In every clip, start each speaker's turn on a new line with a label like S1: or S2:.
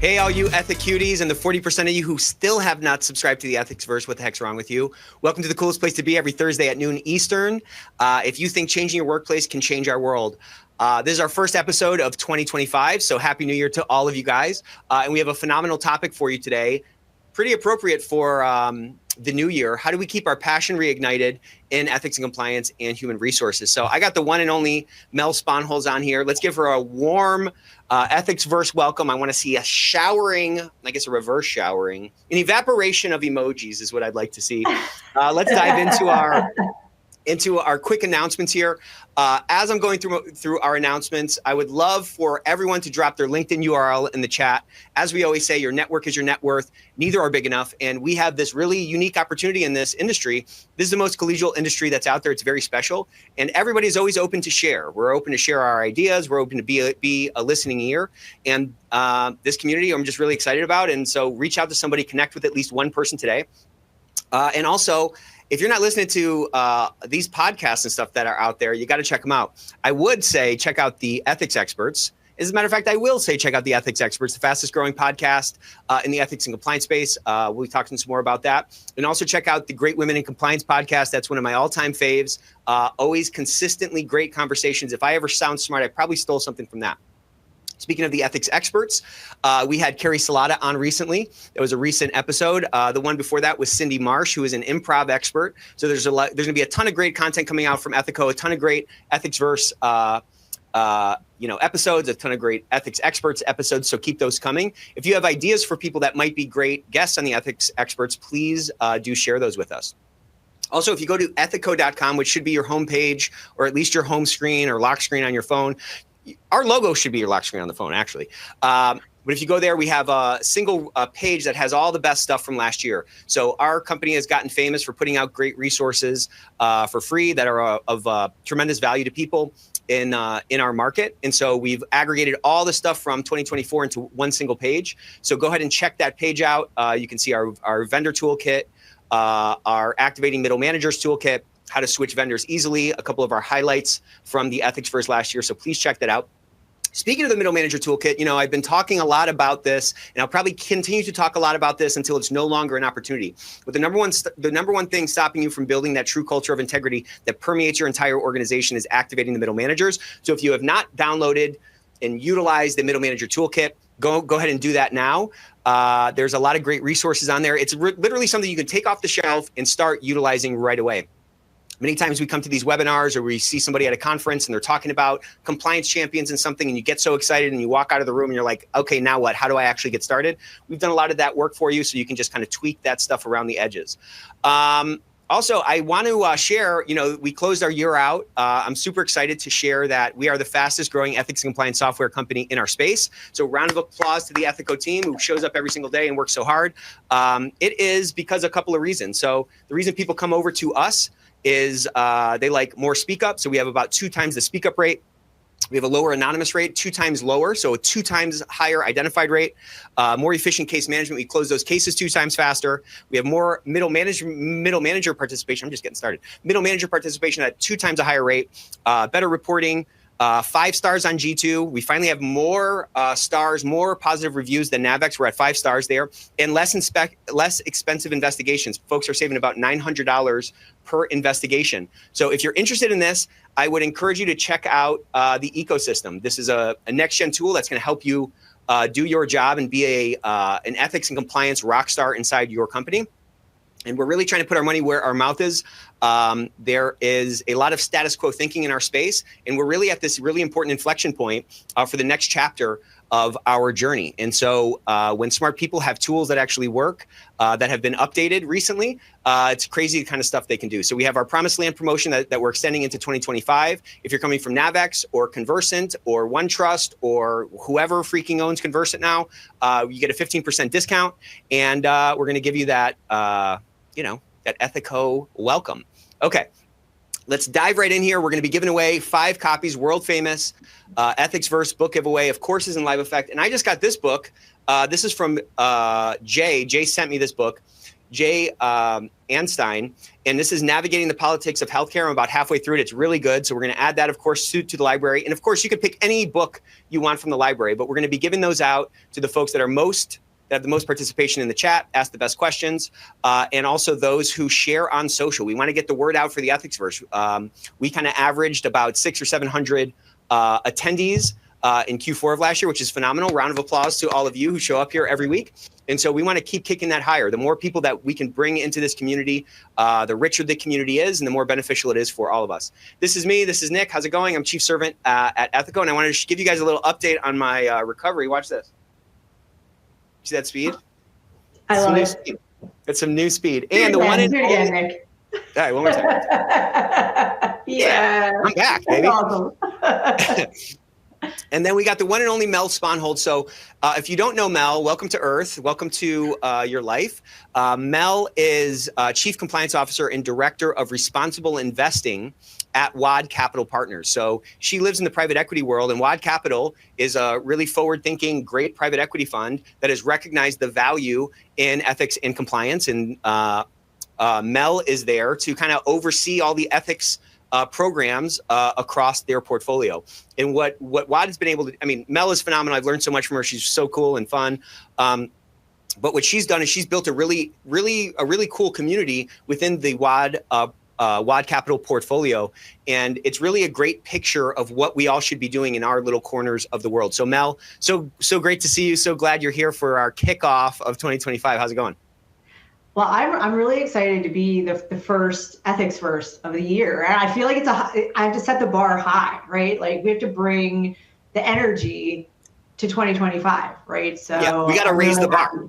S1: Hey, all you ethic cuties and the 40% of you who still have not subscribed to the Ethicsverse, what the heck's wrong with you? Welcome to the coolest place to be every Thursday at noon Eastern. If you think changing your workplace can change our world. This is our first episode of 2025, so Happy New Year to all of you guys. And we have a phenomenal topic for you today, pretty appropriate for the new year. How do we keep our passion reignited in ethics and compliance and human resources? So I got the one and only Mel Sponholz on here. Let's give her a warm Ethicsverse welcome. I want to see a showering, I guess a reverse showering, an evaporation of emojis is what I'd like to see. Let's dive into our quick announcements here. As I'm going through our announcements, I would love for everyone to drop their LinkedIn URL in the chat. As we always say, your network is your net worth. Neither are big enough. And we have this really unique opportunity in this industry. This is the most collegial industry that's out there. It's very special. And everybody is always open to share. We're open to share our ideas. We're open to be a listening ear. And this community I'm just really excited about. And so reach out to somebody, connect with at least one person today. And also, if you're not listening to these podcasts and stuff that are out there, you got to check them out. I would say check out the Ethics Experts. As a matter of fact, I will say check out the Ethics Experts, the fastest growing podcast in the ethics and compliance space. We'll be talking some more about that. And also check out the Great Women in Compliance podcast. That's one of my all-time faves. Always consistently great conversations. If I ever sound smart, I probably stole something from that. Speaking of the Ethics Experts, we had Carrie Salata on recently. It was a recent episode. The one before that was Cindy Marsh, who is an improv expert. So there's going to be a ton of great content coming out from Ethico, a ton of great Ethicsverse episodes, a ton of great Ethics Experts episodes. So keep those coming. If you have ideas for people that might be great guests on the Ethics Experts, please do share those with us. Also, if you go to ethico.com, which should be your homepage or at least your home screen or lock screen on your phone, our logo should be your lock screen on the phone, actually. But if you go there, we have a single page that has all the best stuff from last year. So our company has gotten famous for putting out great resources for free that are of tremendous value to people in our market. And so we've aggregated all the stuff from 2024 into one single page. So go ahead and check that page out. You can see our vendor toolkit, our activating middle managers toolkit, how to switch vendors easily, a couple of our highlights from the Ethicsverse last year. So please check that out. Speaking of the middle manager toolkit, I've been talking a lot about this, and I'll probably continue to talk a lot about this until it's no longer an opportunity. But the number one thing stopping you from building that true culture of integrity that permeates your entire organization is activating the middle managers. So if you have not downloaded and utilized the middle manager toolkit, go ahead and do that now. There's a lot of great resources on there. It's literally something you can take off the shelf and start utilizing right away. Many times we come to these webinars or we see somebody at a conference and they're talking about compliance champions and something, and you get so excited and you walk out of the room and you're like, okay, now what? How do I actually get started? We've done a lot of that work for you so you can just kind of tweak that stuff around the edges. Also, I want to share, we closed our year out. I'm super excited to share that we are the fastest growing ethics and compliance software company in our space. So round of applause to the Ethico team who shows up every single day and works so hard. It is because of a couple of reasons. So the reason people come over to us is they like more speak up. So we have about 2 times the speak up rate. We have a lower anonymous rate, 2 times lower. So a 2 times higher identified rate, more efficient case management. We close those cases 2 times faster. We have more middle manager participation. I'm just getting started. Middle manager participation at 2 times a higher rate, better reporting, 5 stars on G2. We finally have more stars, more positive reviews than Navex. We're at 5 stars there, and less expensive investigations. Folks are saving about $900 per investigation. So if you're interested in this, I would encourage you to check out the ecosystem. This is a next-gen tool that's going to help you do your job and be an ethics and compliance rock star inside your company. And we're really trying to put our money where our mouth is. There is a lot of status quo thinking in our space, and we're really at this really important inflection point for the next chapter of our journey. And so when smart people have tools that actually work, that have been updated recently, it's crazy the kind of stuff they can do. So we have our Promised Land promotion that we're extending into 2025. If you're coming from Navex or Conversant or OneTrust or whoever freaking owns Conversant now, you get a 15% discount, and we're going to give you that, that Ethico welcome. Okay. Let's dive right in here. We're going to be giving away 5 copies, world famous Ethicsverse book giveaway of Courses in Live Effect. And I just got this book. This is from Jay. Jay sent me this book. Jay Anstein, and this is Navigating the Politics of Healthcare. I'm about halfway through it. It's really good. So we're going to add that, of course, to the library. And of course, you could pick any book you want from the library, but we're going to be giving those out to the folks that have the most participation in the chat, ask the best questions, and also those who share on social. We want to get the word out for the Ethicsverse. We kind of averaged about 600 or 700 attendees in Q4 of last year, which is phenomenal. Round of applause to all of you who show up here every week. And so we want to keep kicking that higher. The more people that we can bring into this community, the richer the community is and the more beneficial it is for all of us. This is me. This is Nick. How's it going? I'm Chief Servant at Ethico, and I wanted to give you guys a little update on my recovery. Watch this. See that speed?
S2: I love it.
S1: It's some new speed. And the one in
S2: do it again, Nick.
S1: All right, one more time.
S2: Yeah.
S1: I'm back, baby.
S2: Awesome.
S1: And then we got the one and only Mel Sponhold. So if you don't know Mel, welcome to Earth. Welcome to your life. Mel is Chief Compliance Officer and Director of Responsible Investing at WAD Capital Partners. So she lives in the private equity world, and WAD Capital is a really forward-thinking, great private equity fund that has recognized the value in ethics and compliance. And Mel is there to kind of oversee all the ethics programs across their portfolio. And what WAD has been able to, I mean, Mel is phenomenal. I've learned so much from her. She's so cool and fun. But what she's done is she's built a really cool community within the WAD Capital portfolio. And it's really a great picture of what we all should be doing in our little corners of the world. So Mel, so great to see you. So glad you're here for our kickoff of 2025. How's it going?
S2: Well, I'm really excited to be the first Ethicsverse of the year. And I feel like I have to set the bar high, right? Like we have to bring the energy to 2025, right? So
S1: yeah, we got to raise the bar.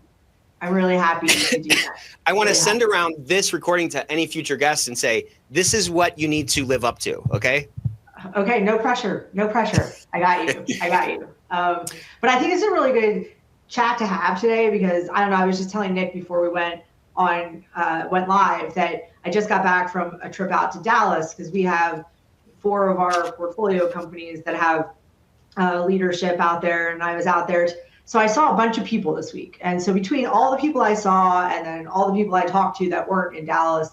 S2: I'm really happy to do that.
S1: I want to send around this recording to any future guests and say, this is what you need to live up to. Okay.
S2: Okay. No pressure. No pressure. I got you. I got you. But I think it's a really good chat to have today because I don't know. I was just telling Nick before we went live that I just got back from a trip out to Dallas because we have 4 of our portfolio companies that have leadership out there, and I was out there. So I saw a bunch of people this week. And so between all the people I saw and then all the people I talked to that weren't in Dallas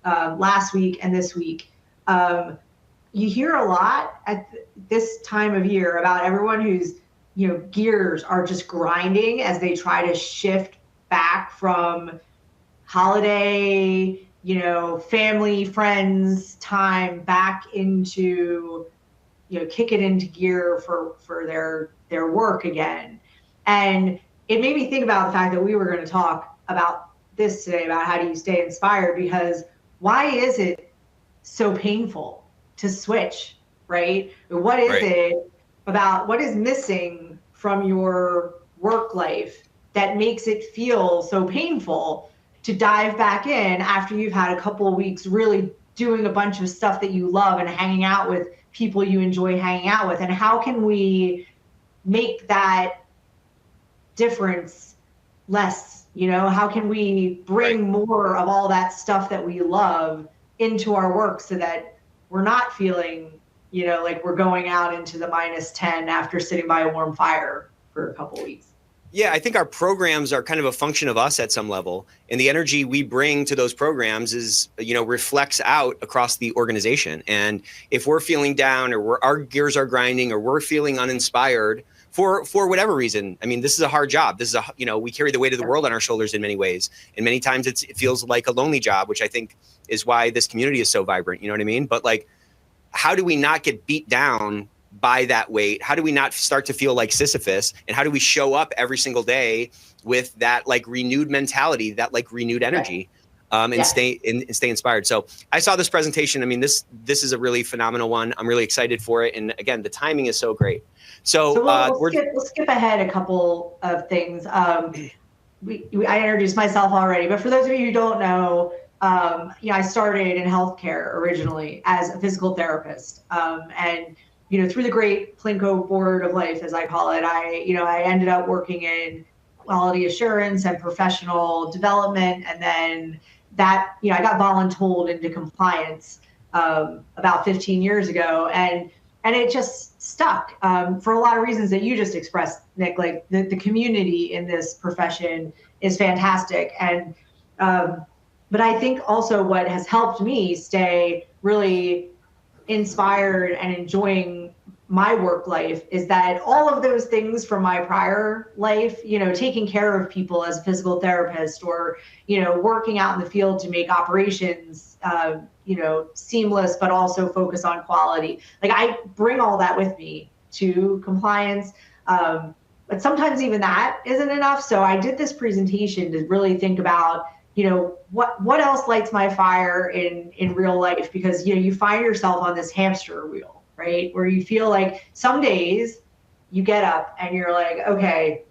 S2: last week and this week, you hear a lot at this time of year about everyone whose gears are just grinding as they try to shift back from holiday, family, friends time back into, kick it into gear for their work again. And it made me think about the fact that we were going to talk about this today, about how do you stay inspired, because why is it so painful to switch, right? What is it about, what is missing from your work life that makes it feel so painful to dive back in after you've had a couple of weeks really doing a bunch of stuff that you love and hanging out with people you enjoy hanging out with? And how can we make that difference less? How can we bring more of all that stuff that we love into our work so that we're not feeling, like we're going out into the -10 after sitting by a warm fire for a couple of weeks?
S1: Yeah, I think our programs are kind of a function of us at some level, and the energy we bring to those programs is, reflects out across the organization. And if we're feeling down, or our gears are grinding, or we're feeling uninspired for whatever reason, I mean, this is a hard job. This is we carry the weight of the world on our shoulders in many ways, and many times it feels like a lonely job, which I think is why this community is so vibrant. You know what I mean? But like, how do we not get beat down by that weight? How do we not start to feel like Sisyphus? And how do we show up every single day with that like renewed mentality, that like renewed energy, and stay inspired? So I saw this presentation. I mean, this is a really phenomenal one. I'm really excited for it. And again, the timing is so great. So
S2: we'll skip ahead a couple of things. I introduced myself already, but for those of you who don't know, I started in healthcare originally as a physical therapist, and through the great Plinko board of life, as I call it, I ended up working in quality assurance and professional development. And then that, I got voluntold into compliance about 15 years ago. And it just stuck for a lot of reasons that you just expressed, Nick. Like the community in this profession is fantastic. And But I think also what has helped me stay really inspired and enjoying my work life is that all of those things from my prior life, taking care of people as a physical therapist, or, working out in the field to make operations, seamless, but also focus on quality. Like, I bring all that with me to compliance. But sometimes even that isn't enough. So I did this presentation to really think about, what else lights my fire in real life? Because, you find yourself on this hamster wheel, right? Where you feel like some days you get up and you're like, okay,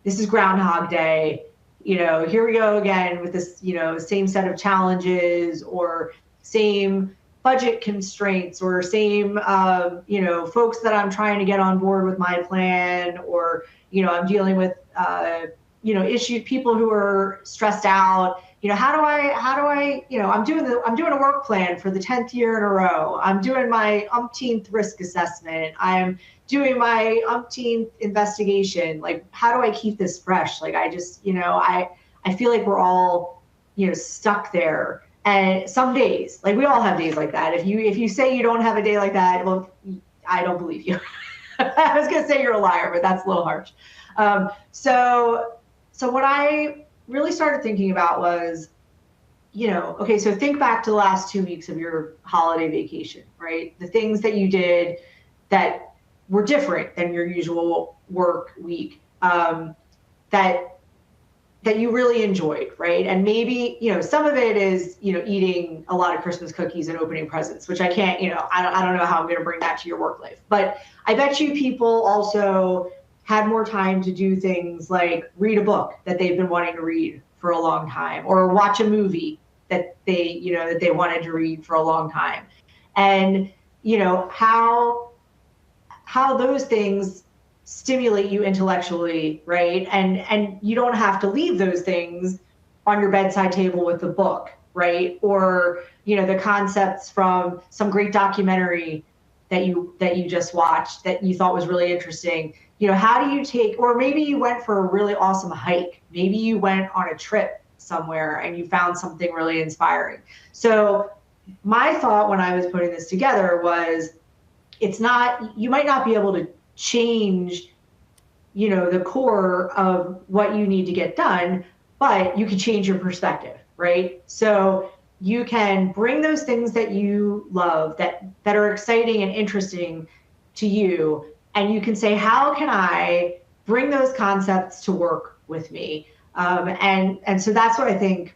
S2: this is Groundhog Day. Here we go again with this, same set of challenges, or same budget constraints, or same, folks that I'm trying to get on board with my plan, or, I'm dealing with, people who are stressed out. How do I, I'm doing a work plan for the 10th year in a row. I'm doing my umpteenth risk assessment. I'm doing my umpteenth investigation. Like, how do I keep this fresh? Like, I just, I feel like we're all, stuck there. And some days, like, we all have days like that. If you say you don't have a day like that, well, I don't believe you. I was gonna say you're a liar, but that's a little harsh. So what I really started thinking about was, okay, so think back to the last 2 weeks of your holiday vacation, right? The things that you did that were different than your usual work week, that you really enjoyed, right? And maybe, some of it is, eating a lot of Christmas cookies and opening presents, which I can't, I don't know how I'm going to bring that to your work life. But I bet you people also had more time to do things like read a book that they've been wanting to read for a long time, or watch a movie that they wanted to read for a long time. And, how those things stimulate you intellectually, right? And you don't have to leave those things on your bedside table with the book, right? Or, the concepts from some great documentary that you just watched that you thought was really interesting. How do you take, or maybe you went for a really awesome hike. Maybe you went on a trip somewhere and you found something really inspiring. So my thought when I was putting this together was, you might not be able to change, the core of what you need to get done, but you can change your perspective, right? So you can bring those things that you love, that are exciting and interesting to you, and you can say, how can I bring those concepts to work with me? And so that's what I think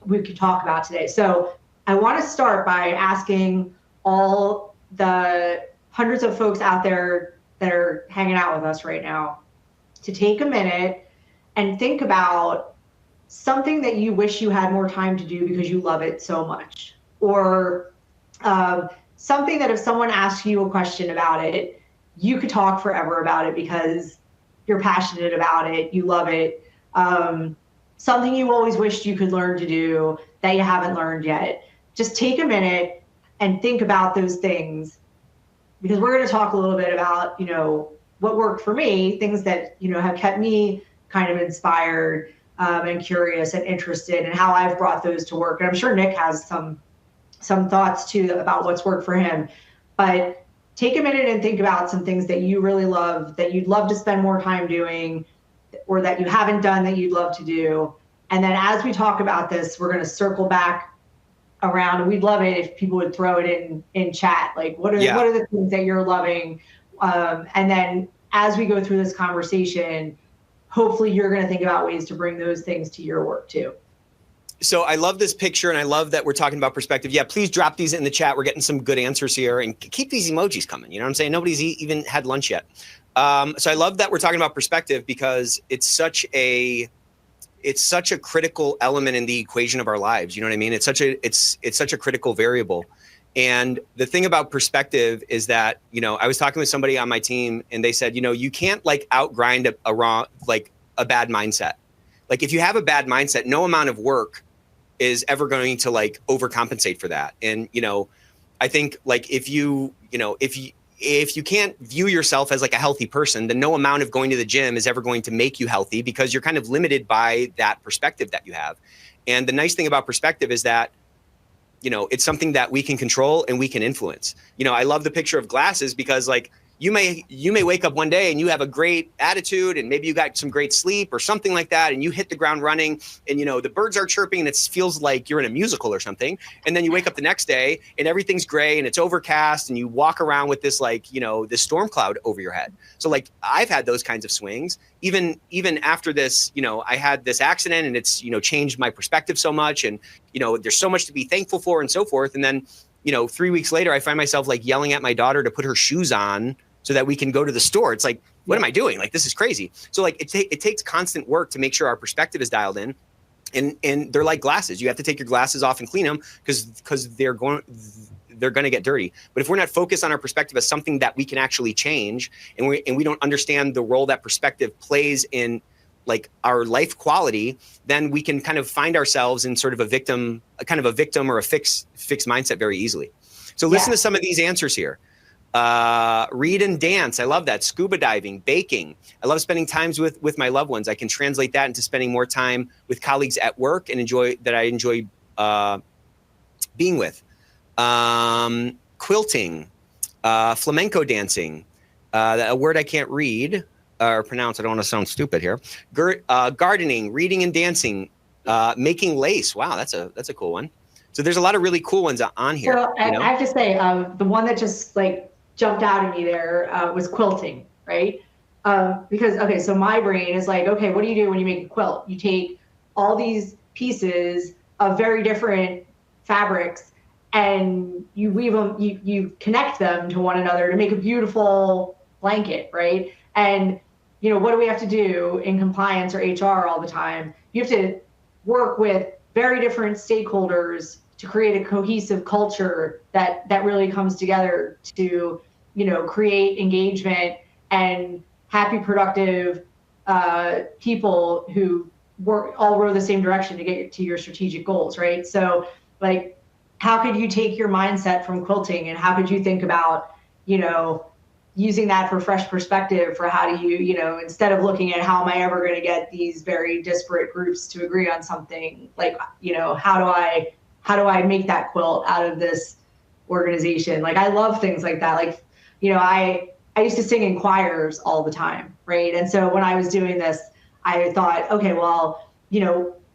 S2: we could talk about today. So I want to start by asking all the hundreds of folks out there that are hanging out with us right now to take a minute and think about something that you wish you had more time to do because you love it so much, or something that if someone asks you a question about it, you could talk forever about it because you're passionate about it, you love it. Something you always wished you could learn to do that you haven't learned yet. Just take a minute and think about those things, because we're going to talk a little bit about, what worked for me, things that, have kept me kind of inspired and curious and interested, and how I've brought those to work. And I'm sure Nick has some thoughts too about what's worked for him. But take a minute and think about some things that you really love, that you'd love to spend more time doing, or that you haven't done that you'd love to do. And then as we talk about this, we're going to circle back around, and we'd love it if people would throw it in chat. Like, what are the things that you're loving? And then as we go through this conversation, hopefully you're going to think about ways to bring those things to your work too.
S1: So I love this picture, and I love that we're talking about perspective. Yeah, please drop these in the chat. We're getting some good answers here, and keep these emojis coming. You know what I'm saying? Nobody's even had lunch yet. So I love that we're talking about perspective, because it's such a critical element in the equation of our lives. You know what I mean? It's such a critical variable. And the thing about perspective is that, I was talking with somebody on my team, and they said, you can't outgrind a bad mindset. Like, if you have a bad mindset, no amount of work is ever going to overcompensate for that. And, I think if if you can't view yourself as like a healthy person, then no amount of going to the gym is ever going to make you healthy, because you're kind of limited by that perspective that you have. And the nice thing about perspective is that, it's something that we can control and we can influence. I love the picture of glasses, because like you may wake up one day and you have a great attitude, and maybe you got some great sleep or something like that, and you hit the ground running, and the birds are chirping and it feels like you're in a musical or something. And then you wake up the next day and everything's gray and it's overcast, and you walk around with this this storm cloud over your head. So like I've had those kinds of swings. Even after this, I had this accident, and it's changed my perspective so much, and there's so much to be thankful for and so forth. And then 3 weeks later, I find myself like yelling at my daughter to put her shoes on so that we can go to the store. It's like, what am I doing? Like, this is crazy. So like it takes constant work to make sure our perspective is dialed in. And they're like glasses. You have to take your glasses off and clean them, because they're going to get dirty. But if we're not focused on our perspective as something that we can actually change, and we don't understand the role that perspective plays in like our life quality, then we can kind of find ourselves in sort of a victim or a fixed mindset very easily. So listen to some of these answers here. Read and dance. I love that. Scuba diving, baking. I love spending times with my loved ones. I can translate that into spending more time with colleagues at work and enjoy being with. Quilting, flamenco dancing, a word I can't read or pronounce. I don't want to sound stupid here. Gardening, reading and dancing, making lace. Wow, that's a cool one. So there's a lot of really cool ones on here.
S2: So I have to say, the one that just like jumped out at me there was quilting, right? Because, so my brain is like, okay, what do you do when you make a quilt? You take all these pieces of very different fabrics and you weave them, you connect them to one another to make a beautiful blanket, right? And, what do we have to do in compliance or HR all the time? You have to work with very different stakeholders to create a cohesive culture that really comes together to, create engagement and happy, productive people who all row the same direction to get to your strategic goals, right? So like, how could you take your mindset from quilting, and how could you think about, using that for fresh perspective for how do you, instead of looking at how am I ever going to get these very disparate groups to agree on something, like, how do I make that quilt out of this organization? Like, I love things like that. Like, I used to sing in choirs all the time, right? And so when I was doing this, I thought, okay, well,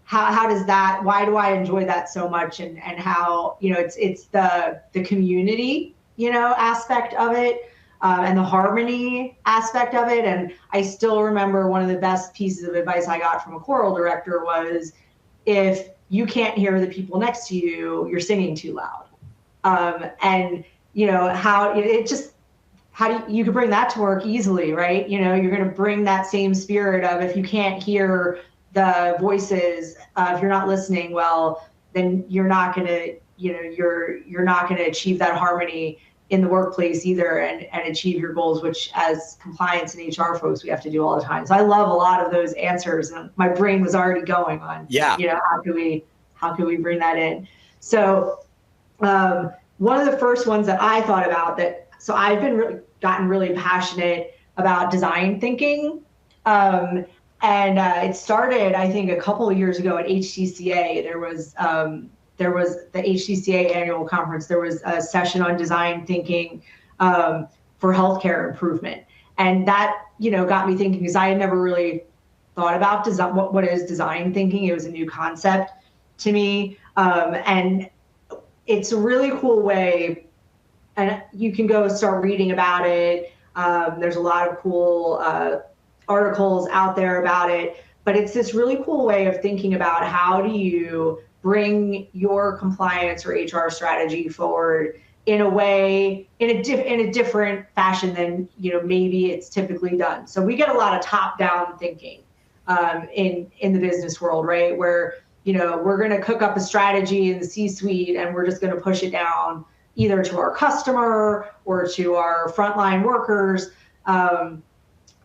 S2: how does that, why do I enjoy that so much? And how, it's the community, aspect of it. And the harmony aspect of it. And I still remember one of the best pieces of advice I got from a choral director was, if you can't hear the people next to you, you're singing too loud. And how you can bring that to work easily, right? You're going to bring that same spirit of, if you can't hear the voices, if you're not listening well, then you're not going to, you're not going to achieve that harmony in the workplace either, and achieve your goals, which as compliance and HR folks, we have to do all the time. So I love a lot of those answers, and my brain was already going on, how can we bring that in? So one of the first ones that I thought about so I've gotten really passionate about design thinking. And it started, I think, a couple of years ago at HCCA. There was the HCCA annual conference. There was a session on design thinking for healthcare improvement. And that, got me thinking, because I had never really thought about design, what is design thinking. It was a new concept to me. And it's a really cool way, and you can go start reading about it. There's a lot of cool articles out there about it, but it's this really cool way of thinking about how do you bring your compliance or HR strategy forward in a way, in a different fashion than maybe it's typically done. So we get a lot of top-down thinking in the business world, right? Where we're going to cook up a strategy in the C-suite and we're just going to push it down either to our customer or to our frontline workers.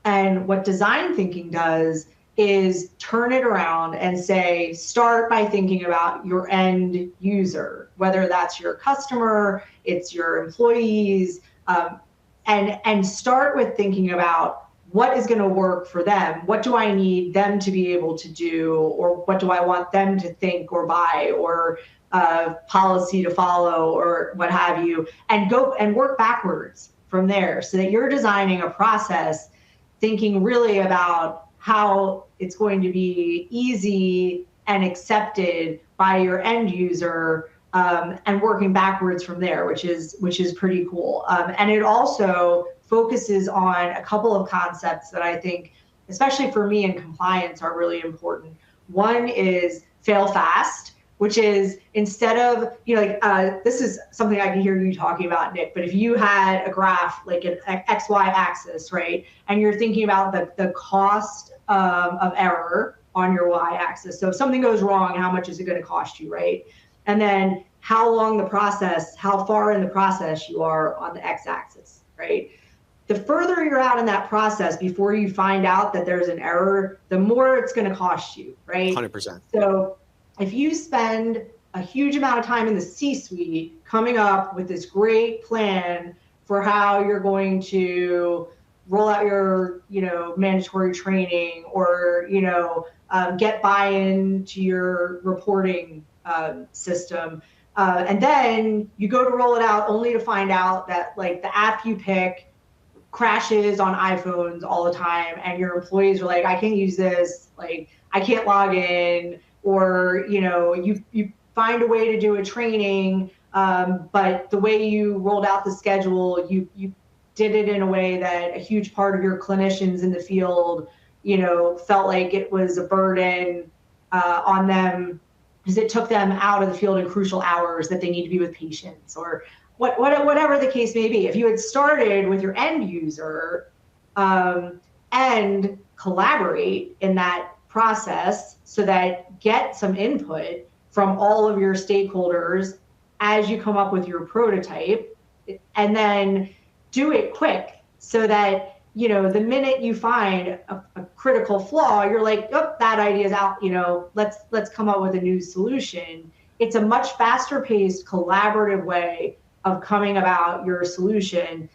S2: And what design thinking does is turn it around and say, start by thinking about your end user, whether that's your customer, it's your employees, and start with thinking about what is going to work for them. What do I need them to be able to do, or what do I want them to think or buy, or policy to follow, or what have you, and go and work backwards from there, so that you're designing a process thinking really about how it's going to be easy and accepted by your end user, and working backwards from there, which is pretty cool. And it also focuses on a couple of concepts that I think, especially for me in compliance, are really important. One is fail fast, which is, instead of, this is something I can hear you talking about, Nick, but if you had a graph, like an XY axis, right, and you're thinking about the cost of error on your Y axis. So if something goes wrong, how much is it going to cost you, right? And then how long the process, how far in the process you are on the X axis, right? The further you're out in that process before you find out that there's an error, the more it's going to cost you, right?
S1: 100%.
S2: So if you spend a huge amount of time in the C-suite coming up with this great plan for how you're going to roll out your, mandatory training, or, get buy-in to your reporting system, and then you go to roll it out only to find out that, like, the app you pick crashes on iPhones all the time, and your employees are like, I can't use this, like, I can't log in, or you find a way to do a training, but the way you rolled out the schedule, you did it in a way that a huge part of your clinicians in the field felt like it was a burden on them, because it took them out of the field in crucial hours that they need to be with patients, or whatever the case may be. If you had started with your end user and collaborate in that process, so that get some input from all of your stakeholders as you come up with your prototype, and then do it quick, so that the minute you find a critical flaw, you're like, oh, that idea's out, let's come up with a new solution. It's a much faster paced, collaborative way of coming about your solution,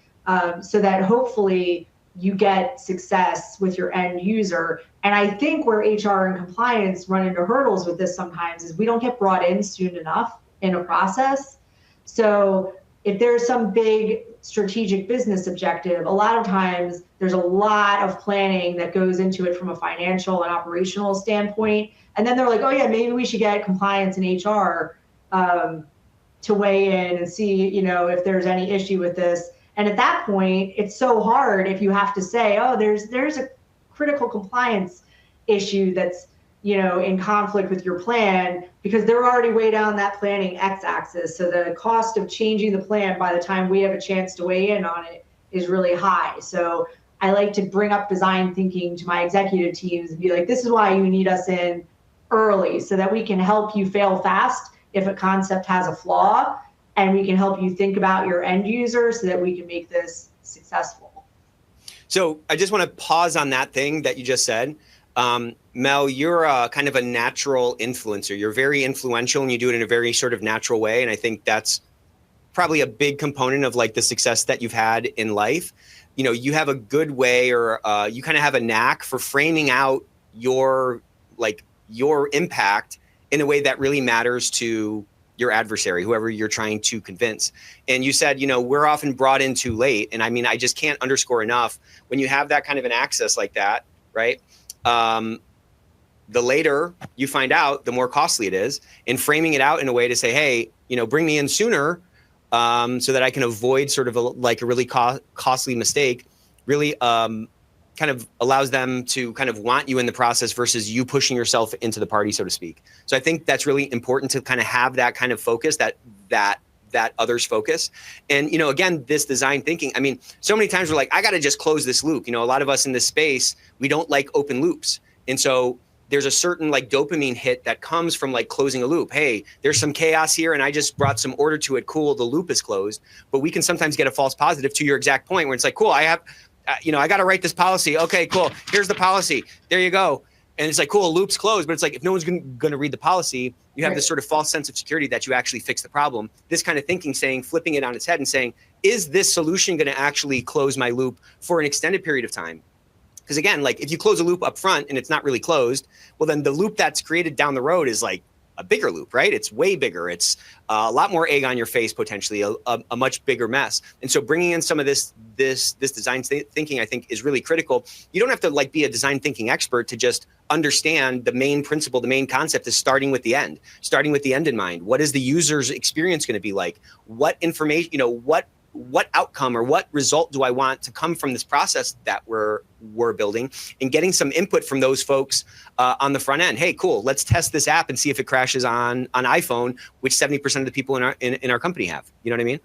S2: so that hopefully you get success with your end user. And I think where HR and compliance run into hurdles with this sometimes is we don't get brought in soon enough in a process. So if there's some big strategic business objective, a lot of times there's a lot of planning that goes into it from a financial and operational standpoint. And then they're like, oh yeah, maybe we should get compliance and HR to weigh in and see, if there's any issue with this. And at that point, it's so hard if you have to say, oh, there's a critical compliance issue that's, in conflict with your plan, because they're already way down that planning x-axis. So the cost of changing the plan by the time we have a chance to weigh in on it is really high. So I like to bring up design thinking to my executive teams and be like, this is why you need us in early, so that we can help you fail fast if a concept has a flaw, and we can help you think about your end user so that we can make this successful.
S1: So I just want to pause on that thing that you just said. Mel, you're kind of a natural influencer. You're very influential, and you do it in a very sort of natural way. And I think that's probably a big component of like the success that you've had in life. You have a good way, or you kind of have a knack for framing out your impact in a way that really matters to your adversary, whoever you're trying to convince. And you said, we're often brought in too late. And I mean, I just can't underscore enough, when you have that kind of an access like that, right? The later you find out, the more costly it is. And framing it out in a way to say, hey, bring me in sooner, so that I can avoid sort of a really costly mistake, really kind of allows them to kind of want you in the process versus you pushing yourself into the party, so to speak. So I think that's really important to kind of have that kind of focus, that others focus. And, again, this design thinking, I mean, so many times we're like, I got to just close this loop. A lot of us in this space, we don't like open loops. And so there's a certain like dopamine hit that comes from like closing a loop. Hey, there's some chaos here and I just brought some order to it. Cool. The loop is closed. But we can sometimes get a false positive, to your exact point, where it's like, cool, I have, I got to write this policy. Okay, cool. Here's the policy. There you go. And it's like, cool, loop's closed, but it's like, if no one's going to read the policy, you have this sort of false sense of security that you actually fix the problem. This kind of thinking, flipping it on its head and saying, is this solution going to actually close my loop for an extended period of time? Because again, like if you close a loop up front and it's not really closed, well, then the loop that's created down the road is like a bigger loop, right? It's way bigger. It's a lot more egg on your face, potentially a much bigger mess. And so bringing in some of this design thinking, I think, is really critical. You don't have to like be a design thinking expert to just understand the main principle. The main concept is starting with the end in mind. What is the user's experience going to be like? What information, what outcome or what result do I want to come from this process that we're building, and getting some input from those folks on the front end. Hey, cool, let's test this app and see if it crashes on iPhone, which 70% of the people in our company have. You know what I mean?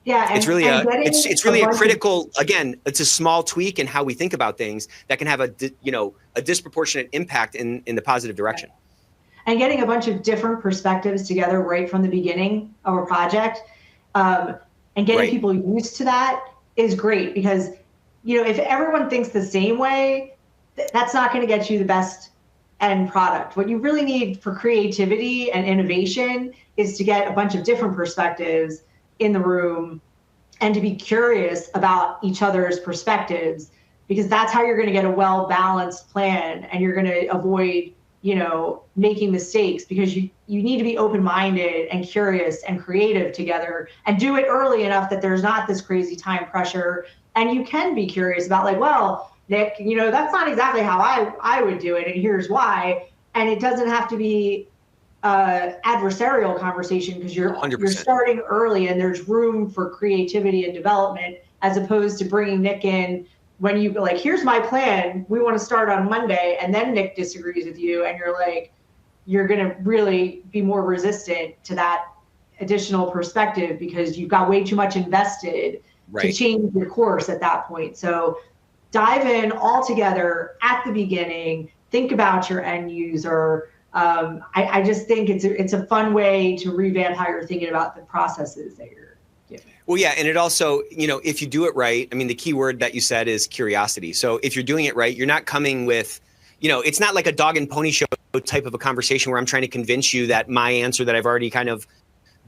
S2: Yeah,
S1: it's really a critical, again, it's a small tweak in how we think about things that can have a disproportionate impact in the positive direction.
S2: And getting a bunch of different perspectives together right from the beginning of a project. And getting people used to that is great, because, if everyone thinks the same way, that's not going to get you the best end product. What you really need for creativity and innovation is to get a bunch of different perspectives in the room and to be curious about each other's perspectives, because that's how you're going to get a well-balanced plan, and you're going to avoid making mistakes, because you need to be open-minded and curious and creative together, and do it early enough that there's not this crazy time pressure. And you can be curious about like, well, Nick, that's not exactly how I would do it, and here's why. And it doesn't have to be adversarial conversation, because you're starting early and there's room for creativity and development, as opposed to bringing Nick in when you go like, here's my plan, we want to start on Monday, and then Nick disagrees with you, and you're like, you're going to really be more resistant to that additional perspective, because you've got way too much invested to change your course at that point. So dive in all together at the beginning, think about your end user. I just think it's a fun way to revamp how you're thinking about the processes that you're giving.
S1: Well, yeah. And it also, if you do it right, I mean, the key word that you said is curiosity. So if you're doing it right, you're not coming with, it's not like a dog and pony show type of a conversation where I'm trying to convince you that my answer that I've already kind of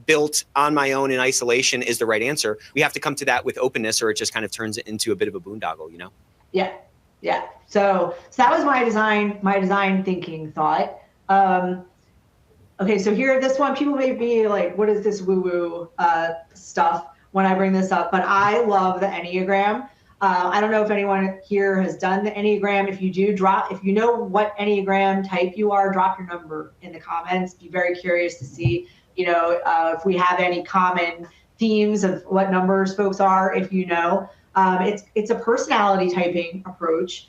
S1: built on my own in isolation is the right answer. We have to come to that with openness, or it just kind of turns it into a bit of a boondoggle,
S2: Yeah. Yeah. So that was my design thinking thought. Okay, so here, this one, people may be like, what is this woo-woo stuff when I bring this up? But I love the Enneagram. I don't know if anyone here has done the Enneagram. If you do, if you know what Enneagram type you are, drop your number in the comments. Be very curious to see, if we have any common themes of what numbers folks are, if you know. It's a personality typing approach.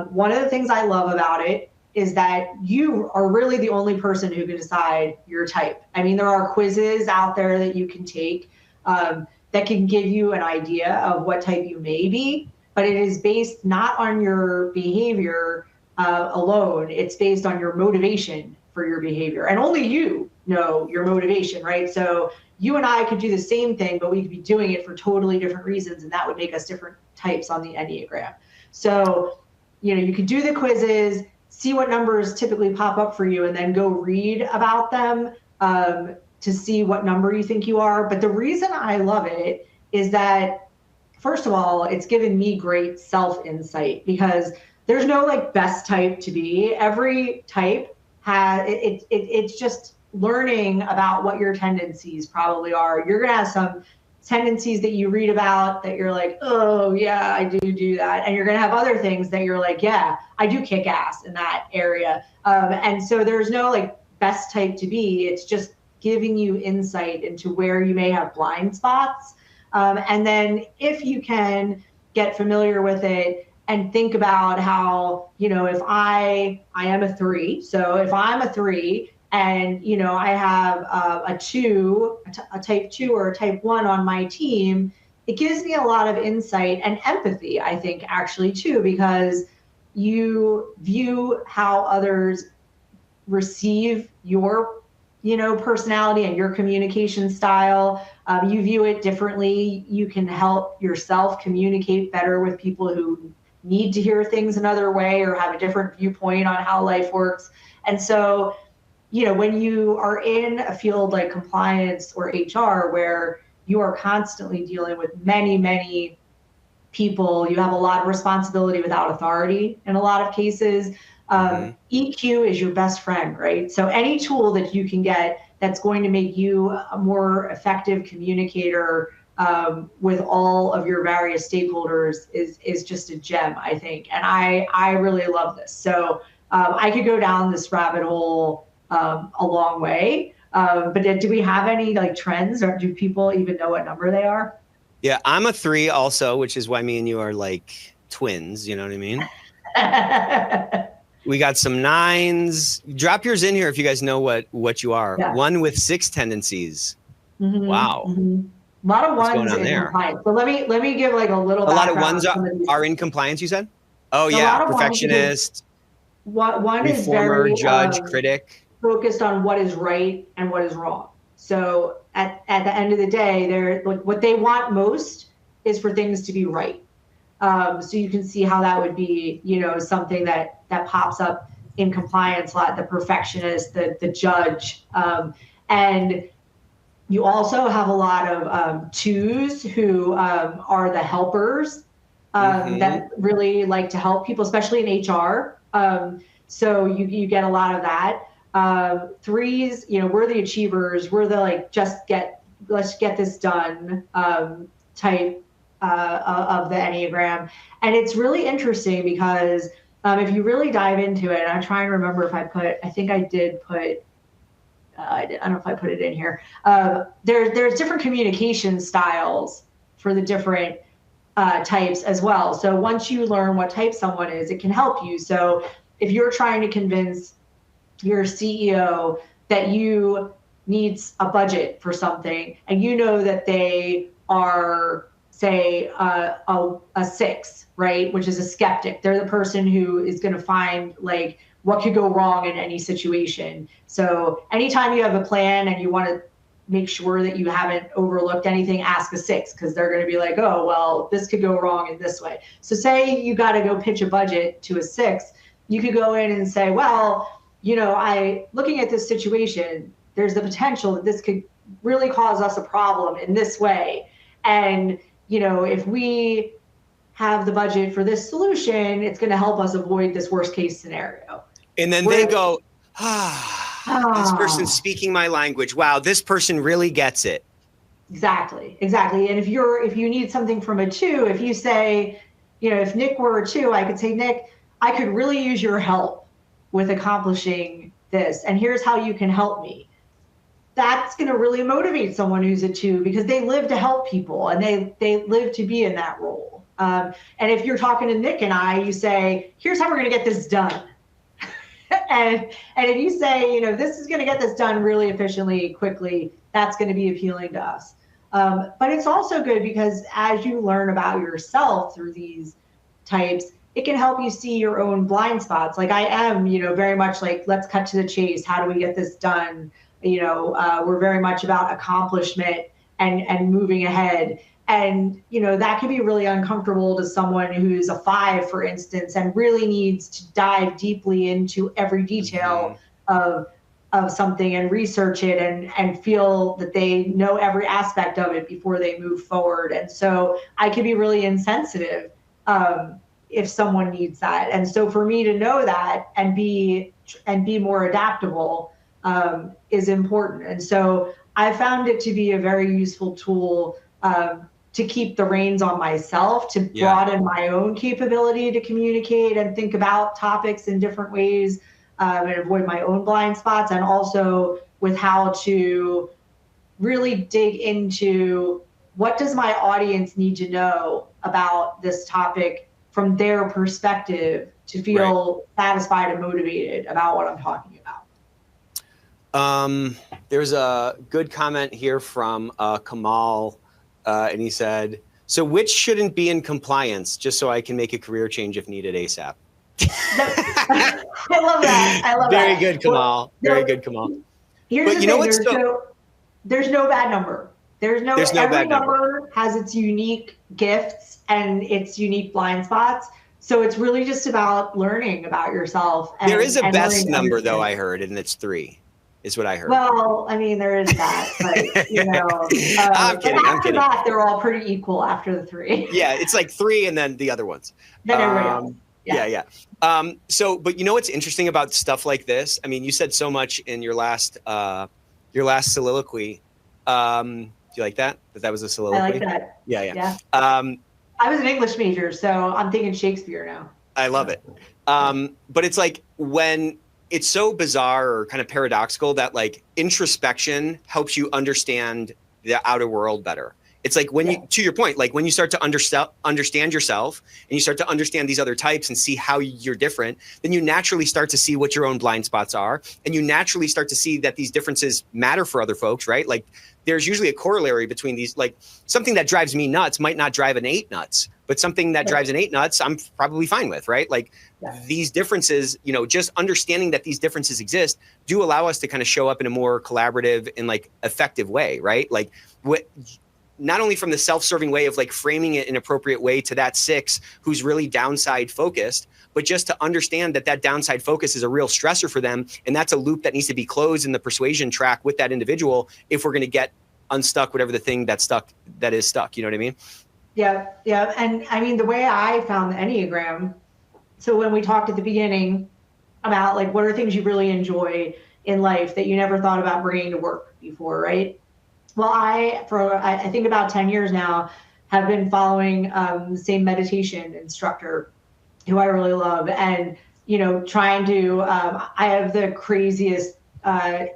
S2: One of the things I love about it is that you are really the only person who can decide your type. I mean, there are quizzes out there that you can take that can give you an idea of what type you may be, but it is based not on your behavior alone. It's based on your motivation for your behavior, and only you know your motivation, right? So you and I could do the same thing, but we could be doing it for totally different reasons, and that would make us different types on the Enneagram. So, you could do the quizzes, see what numbers typically pop up for you, and then go read about them to see what number you think you are. But the reason I love it is that, first of all, it's given me great self-insight, because there's no like best type to be. Every type has, it's just learning about what your tendencies probably are. You're going to have some tendencies that you read about that you're like, oh yeah, I do that. And you're going to have other things that you're like, yeah, I do kick ass in that area. And so there's no like best type to be. It's just giving you insight into where you may have blind spots. And then if you can get familiar with it and think about how, if I am a 3, so if I'm a 3 and, I have a 2, a type 2 or a type 1 on my team, it gives me a lot of insight and empathy, I think, actually, too, because you view how others receive your, personality and your communication style. You view it differently. You can help yourself communicate better with people who need to hear things another way or have a different viewpoint on how life works. And so, when you are in a field like compliance or HR, where you are constantly dealing with many, many people, you have a lot of responsibility without authority in a lot of cases. EQ is your best friend, right? So any tool that you can get that's going to make you a more effective communicator with all of your various stakeholders is just a gem, I think. And I really love this. So I could go down this rabbit hole a long way. But do we have any like trends, or do people even know what number they are?
S1: Yeah, I'm a 3 also, which is why me and you are like twins. You know what I mean? We got some 9s. Drop yours in here if you guys know what you are. Yeah. 1 with 6 tendencies. Wow.
S2: A lot of 1s in compliance. So let me give like a little background.
S1: A lot of 1s are in compliance, you said? Oh, yeah. Perfectionist.
S2: One is very
S1: judge, critic.
S2: Focused on what is right and what is wrong. So at the end of the day, they're like, what they want most is for things to be right. So you can see how that would be, something that pops up in compliance a lot, the perfectionist, the judge. And you also have a lot of 2s who are the helpers that really like to help people, especially in HR. So you get a lot of that. 3s, we're the achievers. We're the like, let's get this done type of the Enneagram. And it's really interesting because if you really dive into it, and I'm trying to remember if I think I did put, I don't know if I put it in here. There's different communication styles for the different types as well. So once you learn what type someone is, it can help you. So if you're trying to convince your CEO that you needs a budget for something, and that they are, say, a 6, right, which is a skeptic. They're the person who is going to find like what could go wrong in any situation. So anytime you have a plan and you want to make sure that you haven't overlooked anything, ask a 6, because they're going to be like, oh, well, this could go wrong in this way. So say you got to go pitch a budget to a 6, you could go in and say, well, looking at this situation, there's the potential that this could really cause us a problem in this way. And, if we have the budget for this solution, it's going to help us avoid this worst case scenario.
S1: And then they go, this person's speaking my language. Wow, this person really gets it.
S2: Exactly. And if you need something from a 2, if you say, if Nick were a 2, I could say, Nick, I could really use your help with accomplishing this, and here's how you can help me. That's going to really motivate someone who's a 2, because they live to help people and they live to be in that role. And if you're talking to Nick and I, you say, here's how we're going to get this done. and if you say, this is going to get this done really efficiently, quickly, that's going to be appealing to us. But it's also good because as you learn about yourself through these types, it can help you see your own blind spots. Like I am, very much like, let's cut to the chase. How do we get this done? We're very much about accomplishment and moving ahead. And, that can be really uncomfortable to someone who's a 5, for instance, and really needs to dive deeply into every detail of something and research it and feel that they know every aspect of it before they move forward. And so I can be really insensitive if someone needs that. And so for me to know that and be more adaptable is important. And so I found it to be a very useful tool to keep the reins on myself, to broaden my own capability to communicate and think about topics in different ways and avoid my own blind spots, and also with how to really dig into what does my audience need to know about this topic from their perspective to feel satisfied and motivated about what I'm talking about.
S1: There's a good comment here from Kamal, and he said, so which shouldn't be in compliance, just so I can make a career change if needed ASAP?
S2: I love that.
S1: Very good, Kamal. Very good, Kamal.
S2: Here's the thing, there's no bad number. There's no every
S1: bad
S2: number has its unique gifts and its unique blind spots. So it's really just about learning about yourself.
S1: There is a
S2: and
S1: best
S2: learning
S1: number, though, I heard, and it's 3, is what I heard.
S2: Well, I mean, there is that, but
S1: I'm kidding.
S2: After that, they're all pretty equal after the 3.
S1: Yeah, it's like 3 and then the other ones.
S2: Then everybody else.
S1: Yeah. So, but you know what's interesting about stuff like this? I mean, you said so much in your last soliloquy. Do you like that? That was a soliloquy?
S2: I like that.
S1: Yeah.
S2: I was an English major, so I'm thinking Shakespeare now.
S1: I love it. But it's like when it's so bizarre or kind of paradoxical that like introspection helps you understand the outer world better. It's like when you, to your point, like when you start to understand yourself and you start to understand these other types and see how you're different, then you naturally start to see what your own blind spots are. And you naturally start to see that these differences matter for other folks, right? Like there's usually a corollary between these, like something that drives me nuts might not drive an 8 nuts, but something that drives an 8 nuts, I'm probably fine with, right? Like these differences, you know, just understanding that these differences exist do allow us to kind of show up in a more collaborative and like effective way, right? Like not only from the self-serving way of like framing it in an appropriate way to that 6 who's really downside focused, but just to understand that that downside focus is a real stressor for them. And that's a loop that needs to be closed in the persuasion track with that individual if we're going to get unstuck, whatever the thing that is stuck. You know what I mean?
S2: Yeah. And I mean, the way I found the Enneagram, so when we talked at the beginning about like, what are things you really enjoy in life that you never thought about bringing to work before, right? Well, I think about 10 years now, have been following the same meditation instructor who I really love. And, you know, trying to, I have the craziest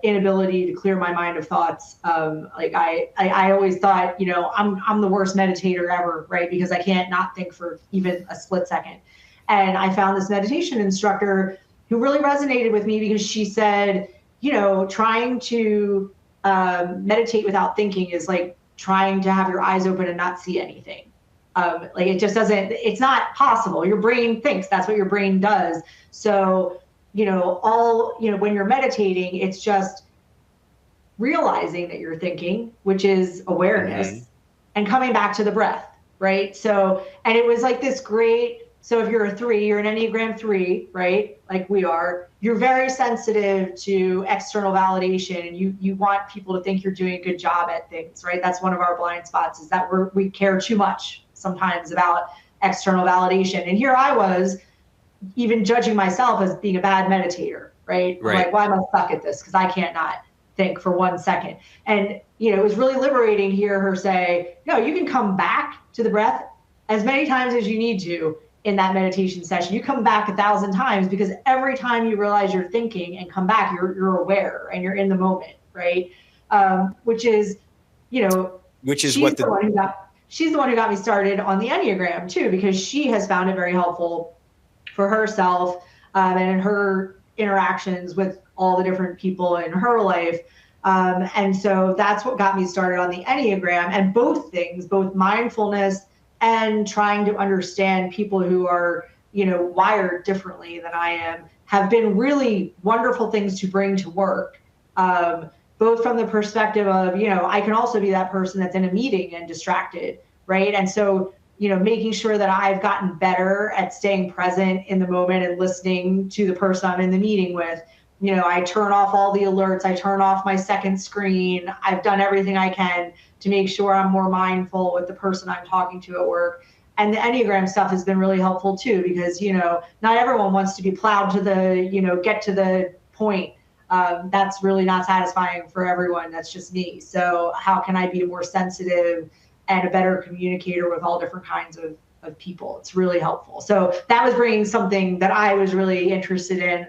S2: inability to clear my mind of thoughts. Like I always thought, you know, I'm the worst meditator ever, right? Because I can't not think for even a split second. And I found this meditation instructor who really resonated with me because she said, you know, trying to meditate without thinking is like trying to have your eyes open and not see anything. Like it just doesn't, it's not possible. Your brain thinks, that's what your brain does. So, you know, when you're meditating, it's just realizing that you're thinking, which is awareness, and coming back to the breath, right? So, and it was like this great, so if you're a 3, you're an Enneagram 3, right? Like we are, you're very sensitive to external validation, and you want people to think you're doing a good job at things, right? That's one of our blind spots, is that we care too much sometimes about external validation. And here I was even judging myself as being a bad meditator, right? Like, why am I stuck at this? Because I can't not think for 1 second. And, you know, it was really liberating to hear her say, no, you can come back to the breath as many times as you need to in that meditation session. You come back 1,000 times, because every time you realize you're thinking and come back, you're aware and you're in the moment, right? Which is, you know, she's the one who got me started on the Enneagram too, because she has found it very helpful for herself and in her interactions with all the different people in her life. And so that's what got me started on the Enneagram. And both things, both mindfulness and trying to understand people who are, you know, wired differently than I am, have been really wonderful things to bring to work. Both from the perspective of, you know, I can also be that person that's in a meeting and distracted, right? And so, you know, making sure that I've gotten better at staying present in the moment and listening to the person I'm in the meeting with. You know, I turn off all the alerts, I turn off my second screen. I've done everything I can to make sure I'm more mindful with the person I'm talking to at work. And the Enneagram stuff has been really helpful too, because, you know, not everyone wants to be plowed to the, you know, get to the point. That's really not satisfying for everyone. That's just me. So how can I be more sensitive and a better communicator with all different kinds of people? It's really helpful. So that was bringing something that I was really interested in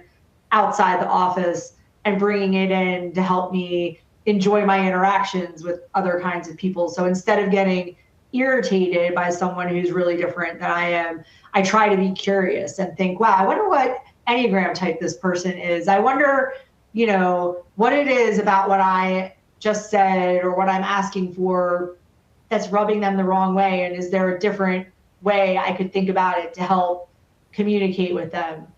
S2: outside the office and bringing it in to help me enjoy my interactions with other kinds of people. So instead of getting irritated by someone who's really different than I am, I try to be curious and think, wow, I wonder what Enneagram type this person is. I wonder, you know, what it is about what I just said or what I'm asking for that's rubbing them the wrong way. And is there a different way I could think about it to help communicate with them?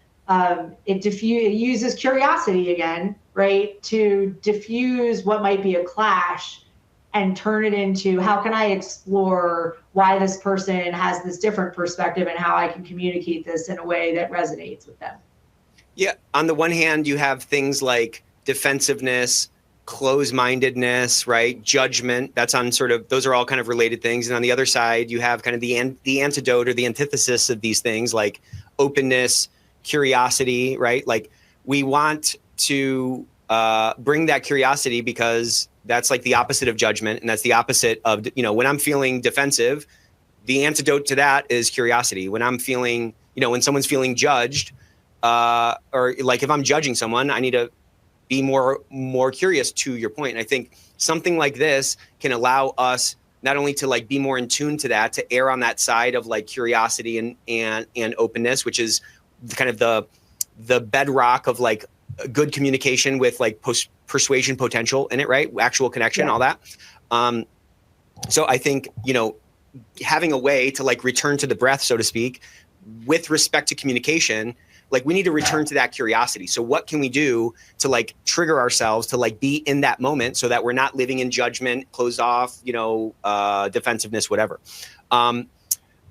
S2: It uses curiosity again, right, to diffuse what might be a clash and turn it into how can I explore why this person has this different perspective and how I can communicate this in a way that resonates with them.
S1: Yeah. On the one hand, you have things like defensiveness, close-mindedness, right? Judgment. That's on sort of, those are all kind of related things. And on the other side, you have kind of the antidote or the antithesis of these things like openness, curiosity, right? Like we want to bring that curiosity because that's like the opposite of judgment. And that's the opposite of, when I'm feeling defensive, the antidote to that is curiosity. When I'm feeling, when someone's feeling judged, or like if I'm judging someone, I need to be more curious, to your point. And I think something like this can allow us not only to like be more in tune to that, to err on that side of like curiosity and openness, which is kind of the bedrock of like good communication with like persuasion potential in it, right? Actual connection, all that. So I think, having a way to like return to the breath, so to speak, with respect to communication, like we need to return to that curiosity. So what can we do to like trigger ourselves to like be in that moment so that we're not living in judgment, closed off, defensiveness, whatever.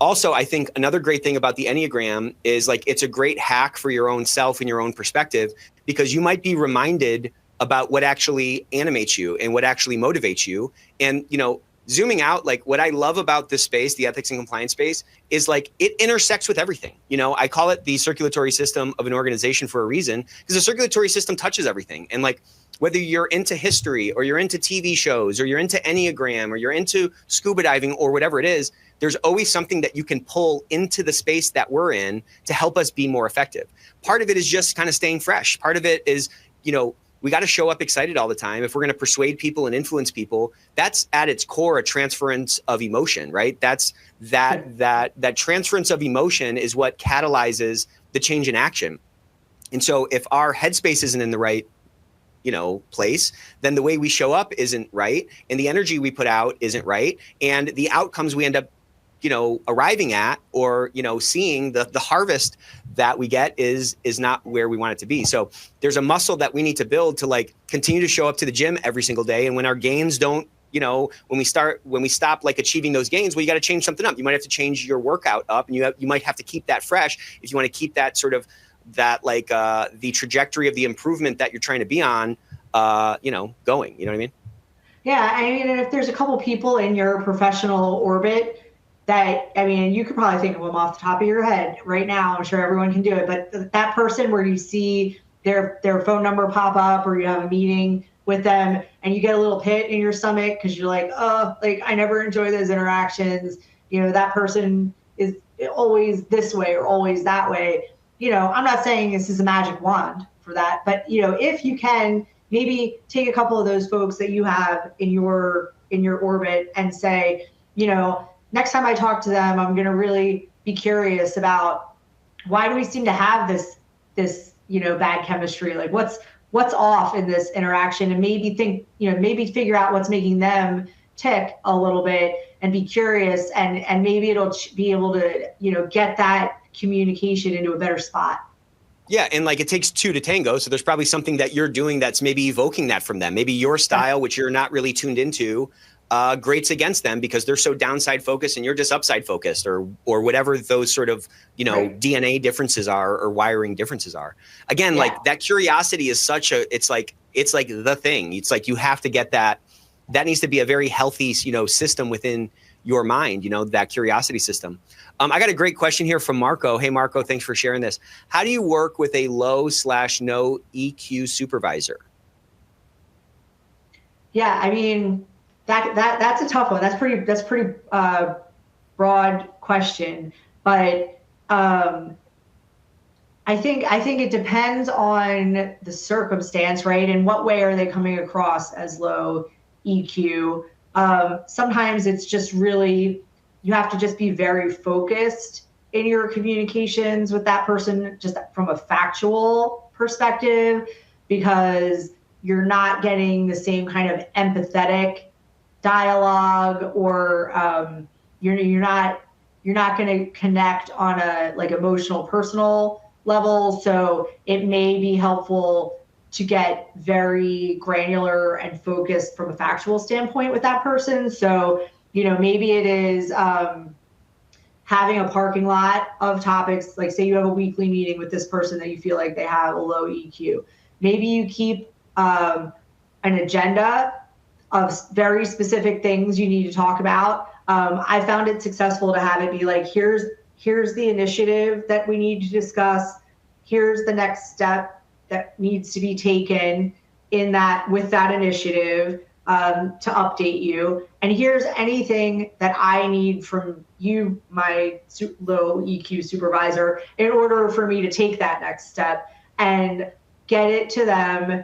S1: Also, I think another great thing about the Enneagram is like it's a great hack for your own self and your own perspective, because you might be reminded about what actually animates you and what actually motivates you. And, zooming out, like what I love about this space, the ethics and compliance space, is like it intersects with everything. I call it the circulatory system of an organization for a reason, because the circulatory system touches everything. And like whether you're into history or you're into TV shows or you're into Enneagram or you're into scuba diving or whatever it is, there's always something that you can pull into the space that we're in to help us be more effective. Part of it is just kind of staying fresh. Part of it is, we got to show up excited all the time. If we're going to persuade people and influence people, that's at its core a transference of emotion, right? That's that transference of emotion is what catalyzes the change in action. And so if our headspace isn't in the right, place, then the way we show up isn't right, and the energy we put out isn't right, and the outcomes we end up arriving at or, seeing the harvest that we get is not where we want it to be. So there's a muscle that we need to build to like continue to show up to the gym every single day. And when our gains don't, when we stop like achieving those gains, well, you got to change something up. You might have to change your workout up, and you might have to keep that fresh if you want to keep that sort of that like the trajectory of the improvement that you're trying to be on, going, you know what I mean?
S2: Yeah. I mean, and if there's a couple people in your professional orbit that, you could probably think of them off the top of your head right now. I'm sure everyone can do it. But that person where you see their phone number pop up, or you have a meeting with them and you get a little pit in your stomach because you're like, oh, like I never enjoy those interactions. That person is always this way or always that way. I'm not saying this is a magic wand for that, but if you can maybe take a couple of those folks that you have in your orbit and say, next time I talk to them, I'm going to really be curious about why do we seem to have this bad chemistry? Like what's off in this interaction, and maybe figure out what's making them tick a little bit and be curious, and maybe it'll be able to, get that communication into a better spot.
S1: Yeah. And like it takes two to tango. So there's probably something that you're doing that's maybe evoking that from them. Maybe your style, which you're not really tuned into, grates against them because they're so downside focused and you're just upside focused, or whatever those sort of, right, DNA differences are or wiring differences are. Again, like that curiosity is it's like the thing. It's like you have to get that needs to be a very healthy, system within your mind, that curiosity system. I got a great question here from Marco. Hey, Marco, thanks for sharing this. How do you work with a low/no EQ supervisor? Yeah,
S2: that's a tough one. That's pretty broad question, but I think it depends on the circumstance, right? And what way are they coming across as low EQ? Sometimes it's just really, you have to just be very focused in your communications with that person, just from a factual perspective, because you're not getting the same kind of empathetic dialogue, or you're not going to connect on a like emotional, personal level. So it may be helpful to get very granular and focused from a factual standpoint with that person. So, maybe it is having a parking lot of topics, like say you have a weekly meeting with this person that you feel like they have a low EQ. Maybe you keep an agenda of very specific things you need to talk about. I found it successful to have it be like, here's the initiative that we need to discuss. Here's the next step that needs to be taken with that initiative to update you. And here's anything that I need from you, my low EQ supervisor, in order for me to take that next step and get it to them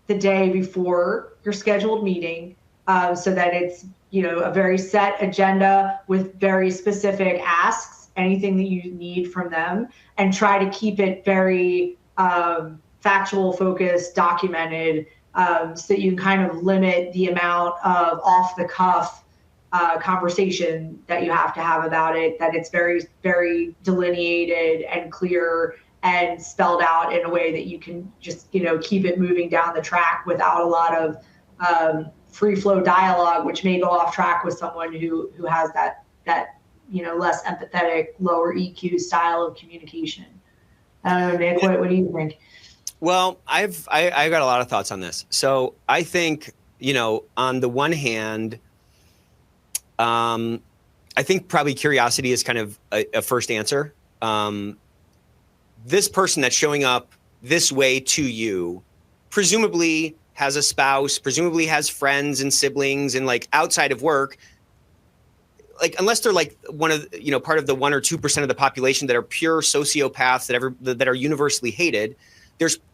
S2: the day before your scheduled meeting, so that it's a very set agenda with very specific asks, anything that you need from them, and try to keep it very factual, focused, documented, so that you can kind of limit the amount of off the cuff conversation that you have to have about it, that it's very, very delineated and clear and spelled out in a way that you can just, keep it moving down the track without a lot of free flow dialogue, which may go off track with someone who has that less empathetic, lower EQ style of communication. I don't know, Nick, what do you think?
S1: Well, I've got a lot of thoughts on this. So I think, on the one hand, I think probably curiosity is kind of a first answer. This person that's showing up this way to you presumably has a spouse, presumably has friends and siblings, and like outside of work, like unless they're like one of part of the 1 or 2% of the population that are pure sociopaths that are universally hated,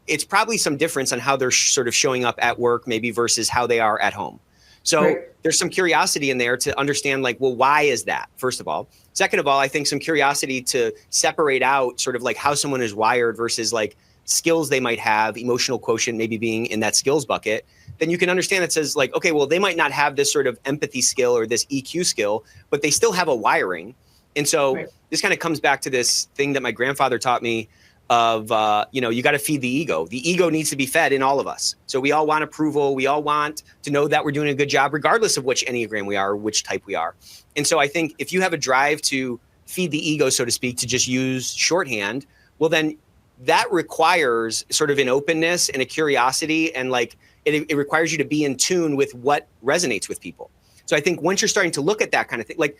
S1: it's probably some difference on how they're sort of showing up at work maybe versus how they are at home. So right. There's some curiosity in there to understand, like, well, why is that, first of all? Second of all, I think some curiosity to separate out sort of like how someone is wired versus like skills they might have, emotional quotient maybe being in that skills bucket. Then you can understand it says like, okay, well, they might not have this sort of empathy skill or this EQ skill, but they still have a wiring. And so right. This kind of comes back to this thing that my grandfather taught me of, you got to feed the ego. The ego needs to be fed in all of us. So we all want approval. We all want to know that we're doing a good job, regardless of which Enneagram we are or which type we are. And so I think if you have a drive to feed the ego, so to speak, to just use shorthand, well, then that requires sort of an openness and a curiosity. And like, it requires you to be in tune with what resonates with people. So I think once you're starting to look at that kind of thing, like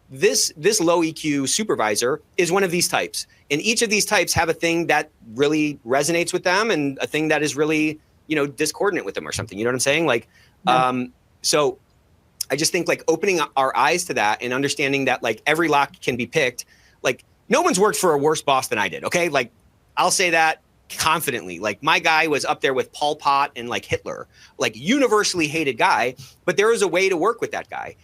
S1: this low EQ supervisor is one of these types. And each of these types have a thing that really resonates with them and a thing that is really, discordant with them or something. You know what I'm saying? Like, yeah. So I just think like opening our eyes to that and understanding that like every lock can be picked. Like no one's worked for a worse boss than I did. Okay. Like I'll say that confidently. Like my guy was up there with Pol Pot and like Hitler, like universally hated guy, but there was a way to work with that guy.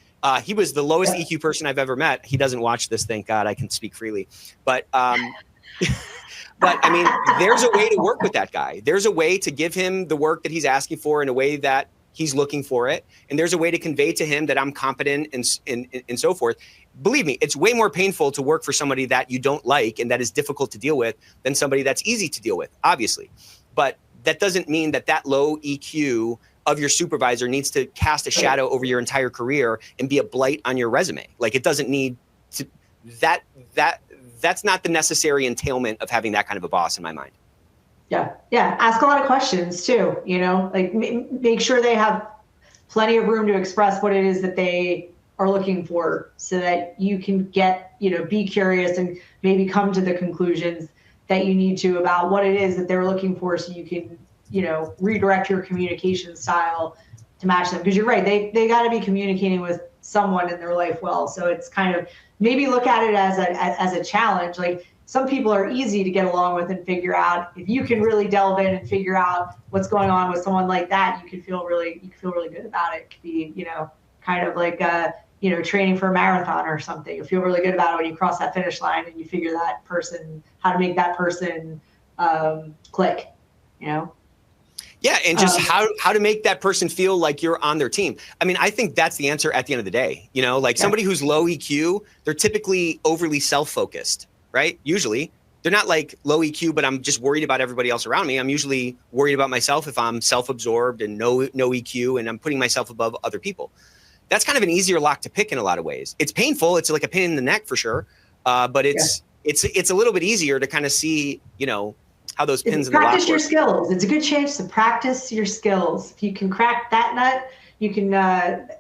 S1: He was the lowest EQ person I've ever met. He doesn't watch this, thank God. I can speak freely. But but I mean, there's a way to work with that guy. There's a way to give him the work that he's asking for in a way that he's looking for it. And there's a way to convey to him that I'm competent and so forth. Believe me, it's way more painful to work for somebody that you don't like and that is difficult to deal with than somebody that's easy to deal with, obviously. But that doesn't mean that low EQ of your supervisor needs to cast a shadow over your entire career and be a blight on your resume. Like it doesn't need to, that's not the necessary entailment of having that kind of a boss in my mind.
S2: Yeah. Ask a lot of questions too, like make sure they have plenty of room to express what it is that they are looking for so that you can get, be curious and maybe come to the conclusions that you need to about what it is that they're looking for so you can redirect your communication style to match them. Because you're right, they got to be communicating with someone in their life well. So it's kind of maybe look at it as a challenge. Like some people are easy to get along with and figure out. If you can really delve in and figure out what's going on with someone like that, you can feel really good about it. It could be, kind of like training for a marathon or something. You feel really good about it when you cross that finish line and you figure that person, how to make that person click,
S1: Yeah, and just how to make that person feel like you're on their team. I mean, I think that's the answer at the end of the day. Somebody who's low EQ, they're typically overly self-focused, right? Usually, they're not like low EQ, but I'm just worried about everybody else around me. I'm usually worried about myself if I'm self-absorbed and no EQ, and I'm putting myself above other people. That's kind of an easier lock to pick in a lot of ways. It's painful. It's like a pain in the neck for sure. But it's a little bit easier to kind of see, how those pins in the lock
S2: practice your
S1: work.
S2: skills. It's a good chance to practice your skills. If you can crack that nut, you can.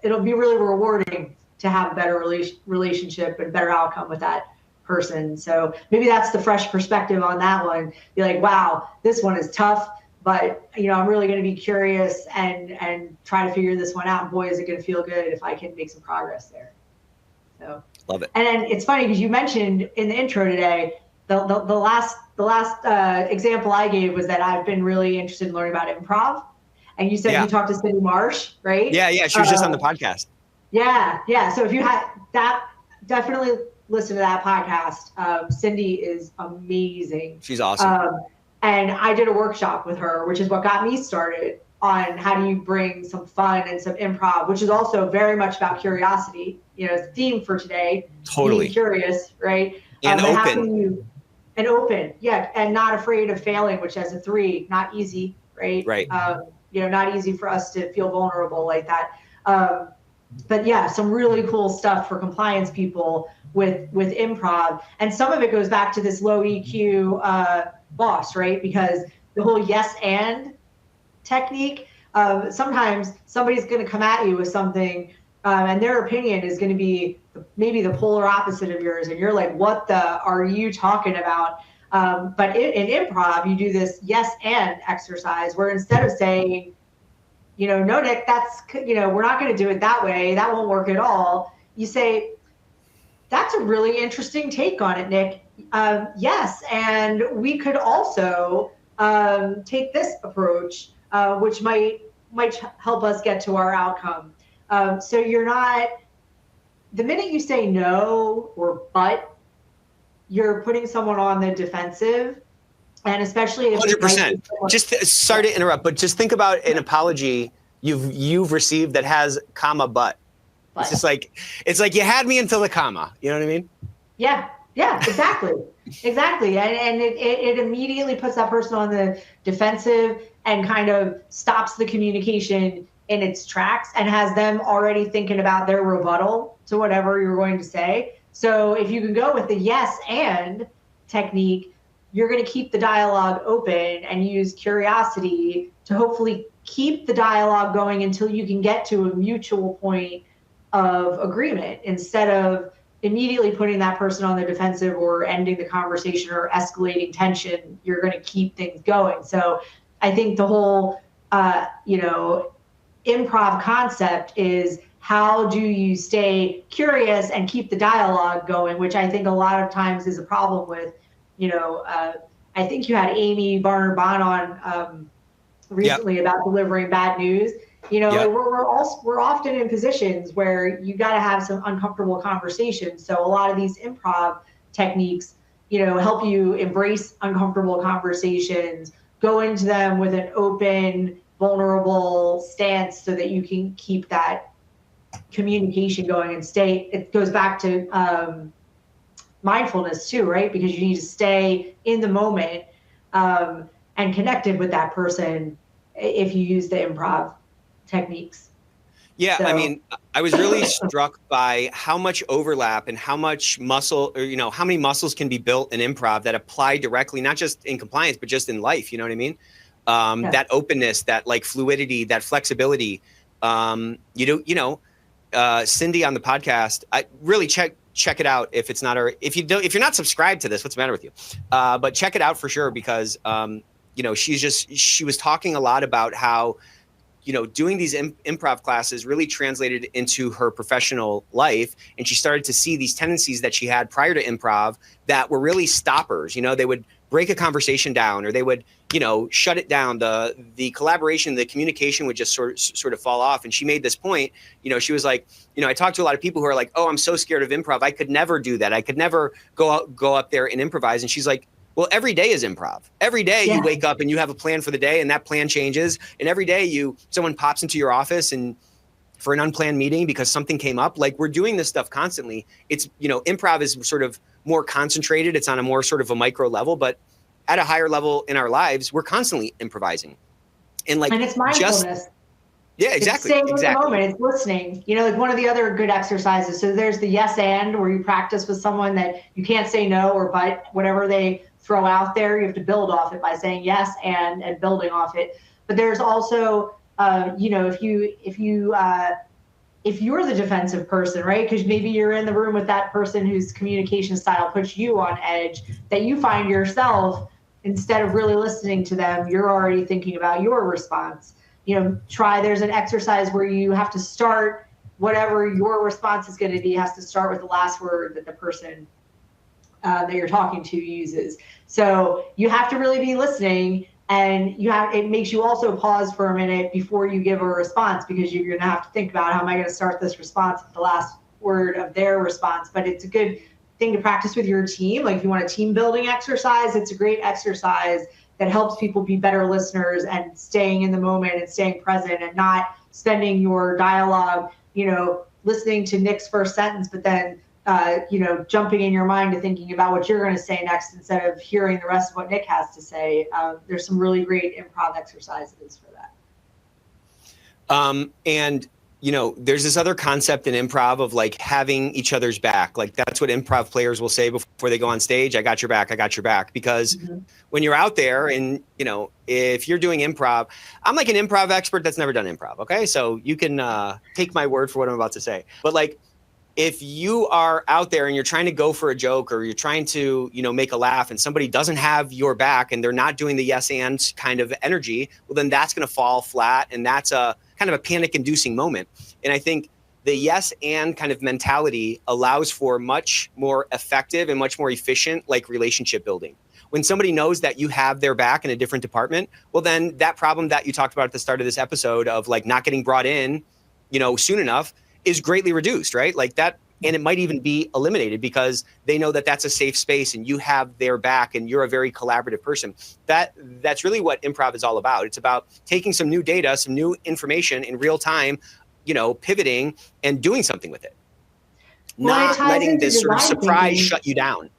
S2: It'll be really rewarding to have a better relationship and better outcome with that person. So maybe that's the fresh perspective on that one. Be like, wow, this one is tough, but I'm really going to be curious and try to figure this one out. And boy, is it going to feel good if I can make some progress there. So
S1: love it.
S2: And then it's funny because you mentioned in the intro today, the last example I gave was that I've been really interested in learning about improv. And you said you talked to Cindy Marsh, right?
S1: Yeah. She was just on the podcast.
S2: Yeah. So if you had that, definitely listen to that podcast. Cindy is amazing.
S1: She's awesome.
S2: And I did a workshop with her, which is what got me started on how do you bring some fun and some improv, which is also very much about curiosity. It's the theme for today.
S1: Totally.
S2: Being curious, right?
S1: And
S2: open. And open, and not afraid of failing, which has a 3, not easy, right?
S1: Right.
S2: Not easy for us to feel vulnerable like that. But yeah, some really cool stuff for compliance people with improv. And some of it goes back to this low EQ boss, right? Because the whole yes and technique, sometimes somebody's going to come at you with something and their opinion is going to be maybe the polar opposite of yours. And you're like, what the are you talking about? But in improv, you do this yes and exercise where instead of saying, no, Nick, that's, we're not going to do it that way. That won't work at all. You say, that's a really interesting take on it, Nick. Yes. And we could also take this approach, which might help us get to our outcome. So you're not, the minute you say no or but, you're putting someone on the defensive. And especially if
S1: 100%. Sorry to interrupt, but just think about an apology you've received that has comma but. It's just like, you had me until the comma. You know what I mean?
S2: Yeah, exactly. Exactly. And it immediately puts that person on the defensive and kind of stops the communication in its tracks and has them already thinking about their rebuttal to whatever you're going to say. So if you can go with the yes and technique, you're going to keep the dialogue open and use curiosity to hopefully keep the dialogue going until you can get to a mutual point of agreement instead of immediately putting that person on the defensive or ending the conversation or escalating tension. You're going to keep things going. So I think the whole, improv concept is how do you stay curious and keep the dialogue going, which I think a lot of times is a problem with, I think you had Amy Barner-Bon on recently about delivering bad news. We're often in positions where you got to have some uncomfortable conversations. So a lot of these improv techniques, help you embrace uncomfortable conversations, go into them with an open, vulnerable stance so that you can keep that communication going and stay. It goes back to mindfulness too, right? Because you need to stay in the moment and connected with that person if you use the improv techniques.
S1: Yeah, so. I mean, I was really struck by how much overlap and how much muscle, or how many muscles can be built in improv that apply directly, not just in compliance, but just in life. You know what I mean? That openness, that like fluidity, that flexibility. Cindy on the podcast, I really check it out if it's not, or if you're not subscribed to this, what's the matter with you? But check it out for sure because she was talking a lot about how doing these improv classes really translated into her professional life. And she started to see these tendencies that she had prior to improv that were really stoppers. They would break a conversation down or they would, shut it down. The collaboration, the communication would just sort of fall off. And she made this point, she was like, I talked to a lot of people who are like, oh, I'm so scared of improv. I could never do that. I could never go up there and improvise. And she's like, well, every day is improv. Every day you wake up and you have a plan for the day and that plan changes. And every day someone pops into your office and for an unplanned meeting because something came up. Like, we're doing this stuff constantly. It's, improv is sort of more concentrated. It's on a more sort of a micro level, but at a higher level in our lives, we're constantly improvising. And
S2: it's mindfulness.
S1: Yeah, exactly.
S2: It's staying in the moment. It's listening. Like one of the other good exercises. So there's the yes and, where you practice with someone that you can't say no or but, whatever they throw out there, you have to build off it by saying yes and building off it. But there's also, if you're the defensive person, right? Because maybe you're in the room with that person whose communication style puts you on edge, that you find yourself, instead of really listening to them, you're already thinking about your response. There's an exercise where you have to start, whatever your response is going to be, has to start with the last word that the person that you're talking to uses. So you have to really be listening, and it makes you also pause for a minute before you give a response, because you're going to have to think about, how am I going to start this response with the last word of their response. But it's a good thing to practice with your team. Like, if you want a team building exercise, it's a great exercise that helps people be better listeners and staying in the moment and staying present, and not spending your dialogue, listening to Nick's first sentence, but then, jumping in your mind to thinking about what you're going to say next instead of hearing the rest of what Nick has to say. There's some really great improv exercises for that.
S1: And there's this other concept in improv of like having each other's back. Like, that's what improv players will say before they go on stage. I got your back. I got your back. Because when you're out there and, if you're doing improv, I'm like an improv expert that's never done improv. Okay. So you can take my word for what I'm about to say. But like, if you are out there and you're trying to go for a joke, or you're trying to, make a laugh, and somebody doesn't have your back and they're not doing the yes and kind of energy, well, then that's going to fall flat. And that's a kind of a panic inducing moment. And I think the yes and kind of mentality allows for much more effective and much more efficient, like, relationship building. When somebody knows that you have their back in a different department, well, then that problem that you talked about at the start of this episode of like not getting brought in, soon enough, is greatly reduced, right? Like that, and it might even be eliminated because they know that that's a safe space and you have their back and you're a very collaborative person. That's really what improv is all about. It's about taking some new data, some new information in real time, pivoting and doing something with it. Not letting this sort of surprise shut you down.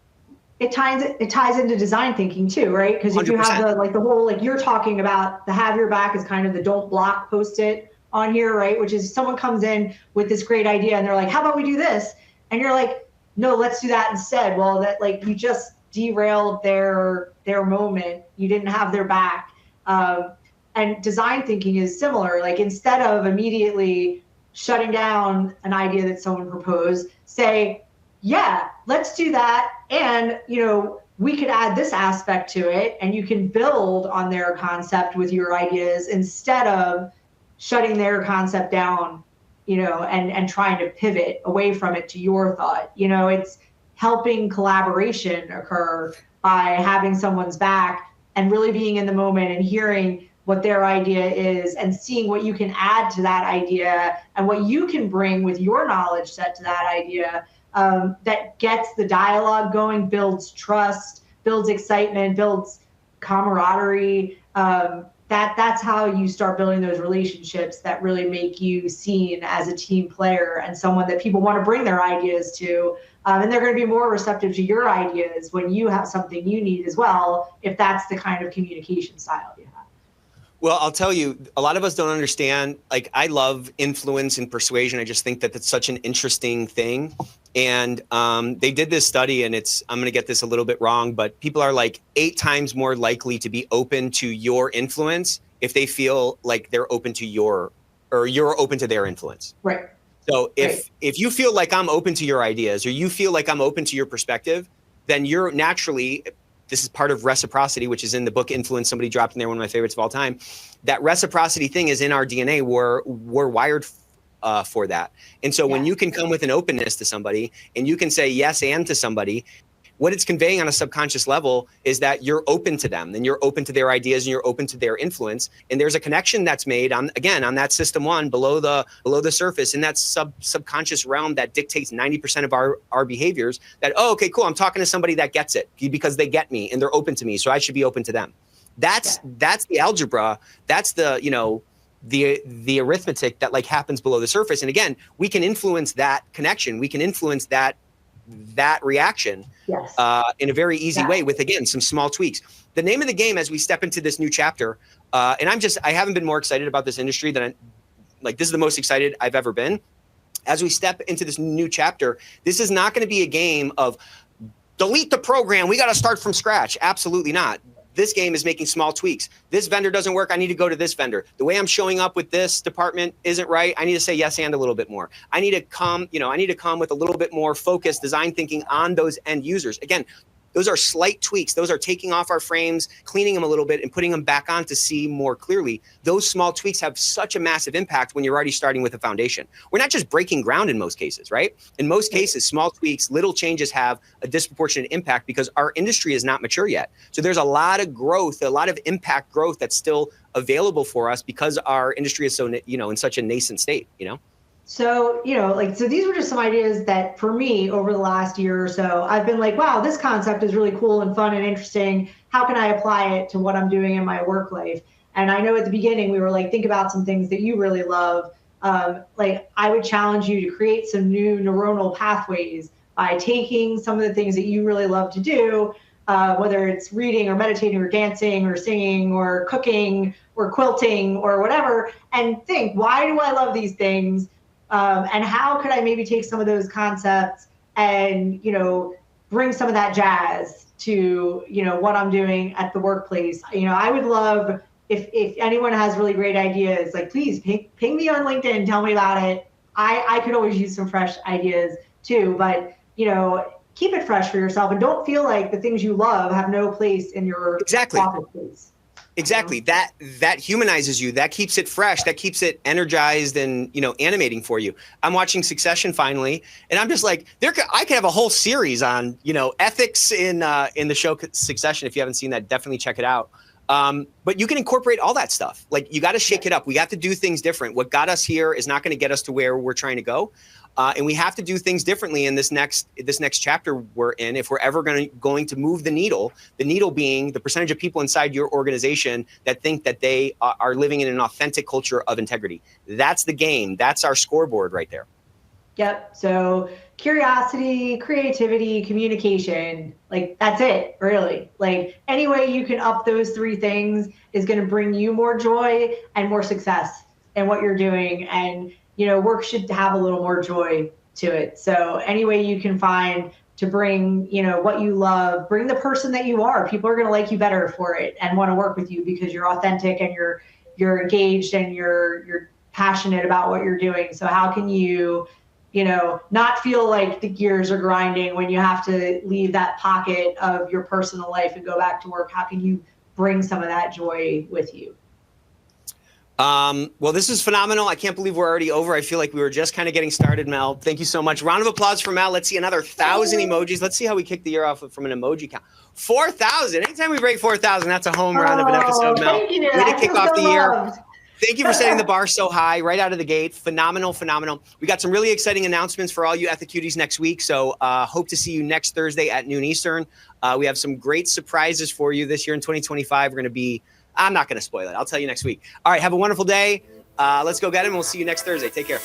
S2: It ties into design thinking too, right? Because if 100%. You have the whole, like you're talking about, the have your back is kind of the don't block post-it on here, right? Which is, someone comes in with this great idea and they're like, how about we do this? And you're like, no, let's do that instead. Well, that, like, you just derailed their moment. You didn't have their back. And design thinking is similar. Like, instead of immediately shutting down an idea that someone proposed, say, yeah, let's do that. And, we could add this aspect to it, and you can build on their concept with your ideas instead of shutting their concept down, and trying to pivot away from it to your thought. It's helping collaboration occur by having someone's back and really being in the moment and hearing what their idea is and seeing what you can add to that idea and what you can bring with your knowledge set to that idea, that gets the dialogue going, builds trust, builds excitement, builds camaraderie. That's how you start building those relationships that really make you seen as a team player and someone that people want to bring their ideas to. And they're going to be more receptive to your ideas when you have something you need as well, if that's the kind of communication style you have.
S1: Well, I'll tell you, a lot of us don't understand. Like, I love influence and persuasion. I just think that it's such an interesting thing. And they did this study, and I'm going to get this a little bit wrong, but people are like 8 times more likely to be open to your influence if they feel like they're open to you're open to their influence.
S2: Right.
S1: So if you feel like I'm open to your ideas, or you feel like I'm open to your perspective, then you're naturally, this is part of reciprocity, which is in the book Influence. Somebody dropped in there, one of my favorites of all time. That reciprocity thing is in our DNA. We're wired for that. And so when you can come with an openness to somebody and you can say yes and to somebody, what it's conveying on a subconscious level is that you're open to them and you're open to their ideas and you're open to their influence. And there's a connection that's made on that system 1 below the surface, in that subconscious realm that dictates 90% of our behaviors. That, oh, okay, cool. I'm talking to somebody that gets it because they get me and they're open to me. So I should be open to them. That's the algebra. That's the the arithmetic that like happens below the surface. And again, we can influence that connection. We can influence that reaction in a very easy way with, again, some small tweaks. The name of the game as we step into this new chapter, and I haven't been more excited about this industry than this is the most excited I've ever been. As we step into this new chapter, this is not going to be a game of delete the program. We got to start from scratch. Absolutely not. This game is making small tweaks. This vendor doesn't work. I need to go to this vendor. The way I'm showing up with this department isn't right. I need to say yes and a little bit more. I need to come with a little bit more focused design thinking on those end users. Again, those are slight tweaks. Those are taking off our frames, cleaning them a little bit, and putting them back on to see more clearly. Those small tweaks have such a massive impact when you're already starting with a foundation. We're not just breaking ground in most cases, right? In most cases, small tweaks, little changes have a disproportionate impact because our industry is not mature yet. So there's a lot of growth, a lot of impact growth that's still available for us because our industry is so, in such a nascent state,
S2: So, so these were just some ideas that for me over the last year or so, I've been like, wow, this concept is really cool and fun and interesting. How can I apply it to what I'm doing in my work life? And I know at the beginning we were like, think about some things that you really love. I would challenge you to create some new neuronal pathways by taking some of the things that you really love to do, whether it's reading or meditating or dancing or singing or cooking or quilting or whatever, and think, why do I love these things? And how could I maybe take some of those concepts and, bring some of that jazz to, what I'm doing at the workplace? I would love if anyone has really great ideas, please ping me on LinkedIn, tell me about it. I could always use some fresh ideas too, but, keep it fresh for yourself and don't feel like the things you love have no place in your office space.
S1: Exactly. That humanizes you. That keeps it fresh. That keeps it energized and, animating for you. I'm watching Succession finally, and I'm just like, I could have a whole series on, ethics in the show Succession. If you haven't seen that, definitely check it out. But you can incorporate all that stuff. You got to shake it up. We have to do things different. What got us here is not going to get us to where we're trying to go. And we have to do things differently in this next chapter we're in if we're ever going to move the needle being the percentage of people inside your organization that think that they are living in an authentic culture of integrity. That's the game. That's our scoreboard right there.
S2: Yep. So curiosity, creativity, communication, that's it, really. Any way you can up those three things is going to bring you more joy and more success in what you're doing. And work should have a little more joy to it. So any way you can find to bring, what you love, bring the person that you are. People are going to like you better for it and want to work with you because you're authentic and you're engaged and you're passionate about what you're doing. So how can you, not feel like the gears are grinding when you have to leave that pocket of your personal life and go back to work? How can you bring some of that joy with you?
S1: Well, this is phenomenal. I can't believe we're already over. I feel like we were just kind of getting started, Mel. Thank you so much. Round of applause for Mel. Let's see another 1,000 emojis. Let's see how we kick the year off from an emoji count. 4,000. Anytime we break 4,000, that's a home run of an episode, Mel.
S2: Thank you.
S1: Way to kick off the year.
S2: Loved.
S1: Thank you for setting the bar so high right out of the gate. Phenomenal. We got some really exciting announcements for all you Ethicuties next week. So hope to see you next Thursday at noon Eastern. We have some great surprises for you this year in 2025. We're going to be, I'm not going to spoil it. I'll tell you next week. All right. Have a wonderful day. Let's go get him. We'll see you next Thursday. Take care.